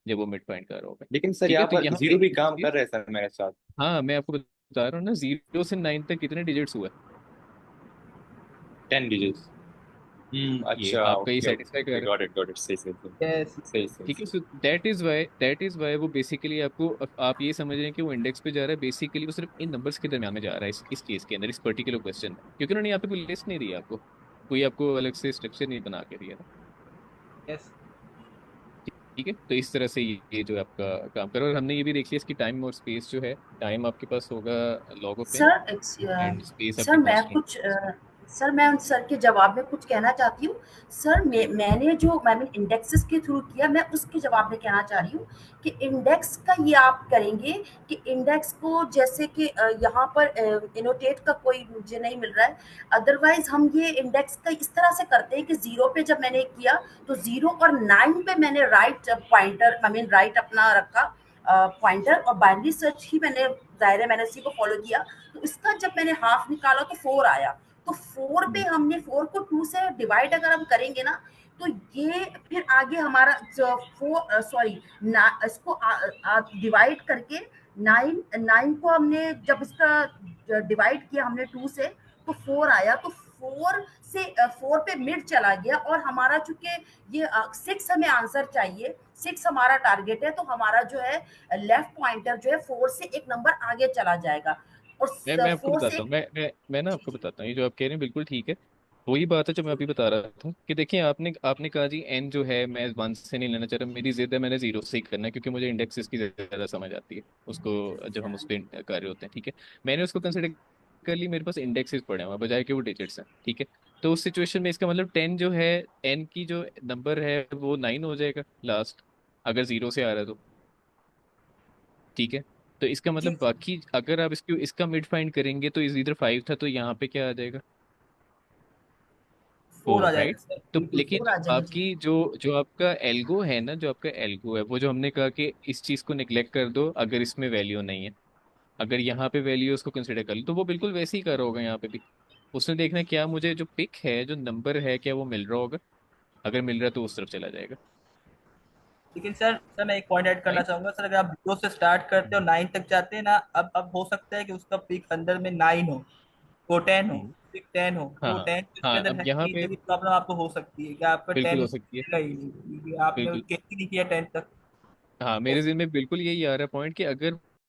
जब वो मिड पॉइंट कर रहा होगा। लेकिन सर ठीक है, यहाँ तो पर यहाँ पे जीरो भी काम देखिए, कर रहे हैं सर मेरे साथ। हाँ मैं आपको बता रहा हूँ ना, 0 से 9 तक कितने डिजिट्स हुए? 10 डिजिट्स। ये अच्छा, आपका ये ओके सेटिस्फाई कर ओके, रहा है? गॉट इट, सही सही सही यस। सही सही ठीक है, सही। सो दैट इज वाई वो बेसिकली आपको, आप ये समझ रहे हैं कि वो इंडेक्स पे जा रहा है, बेसिकली वो सिर्फ इन नंबर्स के दरम्यान में जा रहा है इस केस के अंदर, इस पर्टिकुलर क्वेश्चन में, क्योंकि उन्होंने यहाँ पे कोई लिस्ट नहीं दी है आपको, कोई आपको अलग से स्ट्रक्चर नहीं बना के दिया था। यस ठीक है, तो इस तरह से ये जो आपका काम करो, और हमने ये भी देख लिया इसकी टाइम और स्पेस जो है, टाइम आपके पास होगा log of n, sir and space sir आपकी मैं कांस्टेंट। कुछ सर मैं उन सर के जवाब में कुछ कहना चाहती हूँ। सर मैंने जो मैंने इंडेक्सेस के थ्रू किया, मैं उसके जवाब में कहना चाह रही हूँ कि इंडेक्स का ये आप करेंगे कि इंडेक्स को जैसे कि यहाँ पर इनोटेट का कोई मुझे नहीं मिल रहा है, अदरवाइज हम ये इंडेक्स का इस तरह से करते हैं कि जीरो पे जब मैंने किया तो 0 और 9 पे मैंने write pointer I mean right अपना रखा पॉइंटर, और बाइनरी सर्च ही मैंने जाहिर है मैंने उसी को फॉलो किया। तो इसका जब मैंने हाफ निकाला तो 4 आया। तो 4 पे हमने 4 को 2 से डिवाइड अगर हम करेंगे ना, तो ये फिर आगे हमारा जो 4 सॉरी ना इसको डिवाइड करके 9 को हमने जब इसका डिवाइड किया हमने 2 से, तो 4 आया। तो 4 से 4 पे मिड चला गया, और हमारा चूंकि ये 6 हमें आंसर चाहिए, 6 हमारा टारगेट है, तो हमारा जो है लेफ्ट पॉइंटर जो है 4 से एक नंबर आगे चला जाएगा। और मैं आपको 4 बताता से हूँ, मैं ना जी आपको जी बताता हूँ, ये जो आप कह रहे हैं बिल्कुल ठीक है। वही बात है जो मैं अभी बता रहा था कि देखिए, आपने आपने कहा जी एन जो है मैं 1 से नहीं लेना चाह रहा, मेरी जिद है मैंने 0 से ही करना है, क्योंकि मुझे इंडेक्सेस की ज़्यादा समझ आती है उसको, जब हम उस पर कर रहे होते हैं। ठीक है, मैंने उसको कंसिडर कर ली, मेरे पास इंडेक्सेस पड़े हुए हैं बजाय कि वो डिजिट्स हैं। ठीक है, तो उस सिचुएशन में इसका मतलब 10 जो है, एन की जो नंबर है वो 9 हो जाएगा लास्ट, अगर 0 से आ रहा है तो। ठीक है, तो इसका जी मतलब बाकी अगर आप इसको इसका मिड फाइंड करेंगे तो इस इधर 5 था, तो यहाँ पे क्या आ जाएगा? 4 आ 4, जाएगा राइट? सर, तो बिल्कुल लेकिन 4। फोर आ जाएगा जी। आपकी जो जो आपका एल्गो है ना, जो आपका एल्गो है, वो जो हमने कहा कि इस चीज को निग्लेक्ट कर दो अगर इसमें वैल्यू नहीं है, अगर यहाँ पे वैल्यू उसको कंसिडर कर लो, तो वो बिल्कुल वैसे ही कर रहा होगा यहाँ पे भी। उसने देखना है क्या मुझे जो पिक है, जो नंबर है, क्या वो मिल रहा होगा, अगर मिल रहा है तो उस तरफ चला जाएगा। लेकिन सर मैं एक पॉइंट ऐड करना राइट। चाहूंगा सर, अगर आप 0 से स्टार्ट करते हो 9 तक जाते हैं ना, अब हो सकता है कि उसका पीक अंदर में 9 हो, तो 10 हो, हम्म। फिर 10 हो, हाँ तो हाँ 10 इसके हाँ, अंदर अब है यहाँ नहीं, पे तो ये प्रॉब्लम आपको हो सकती है कि आपका बिल्कुल 10 हो उसमें सकती है। मिलेगा ही नहीं, क्योंकि आपने बिल्कुल। केस ही नहीं किया 10 तक। हाँ, तो मेरे ज़हन में बिल्कुल यही आ रहा है पॉइंट कि अगर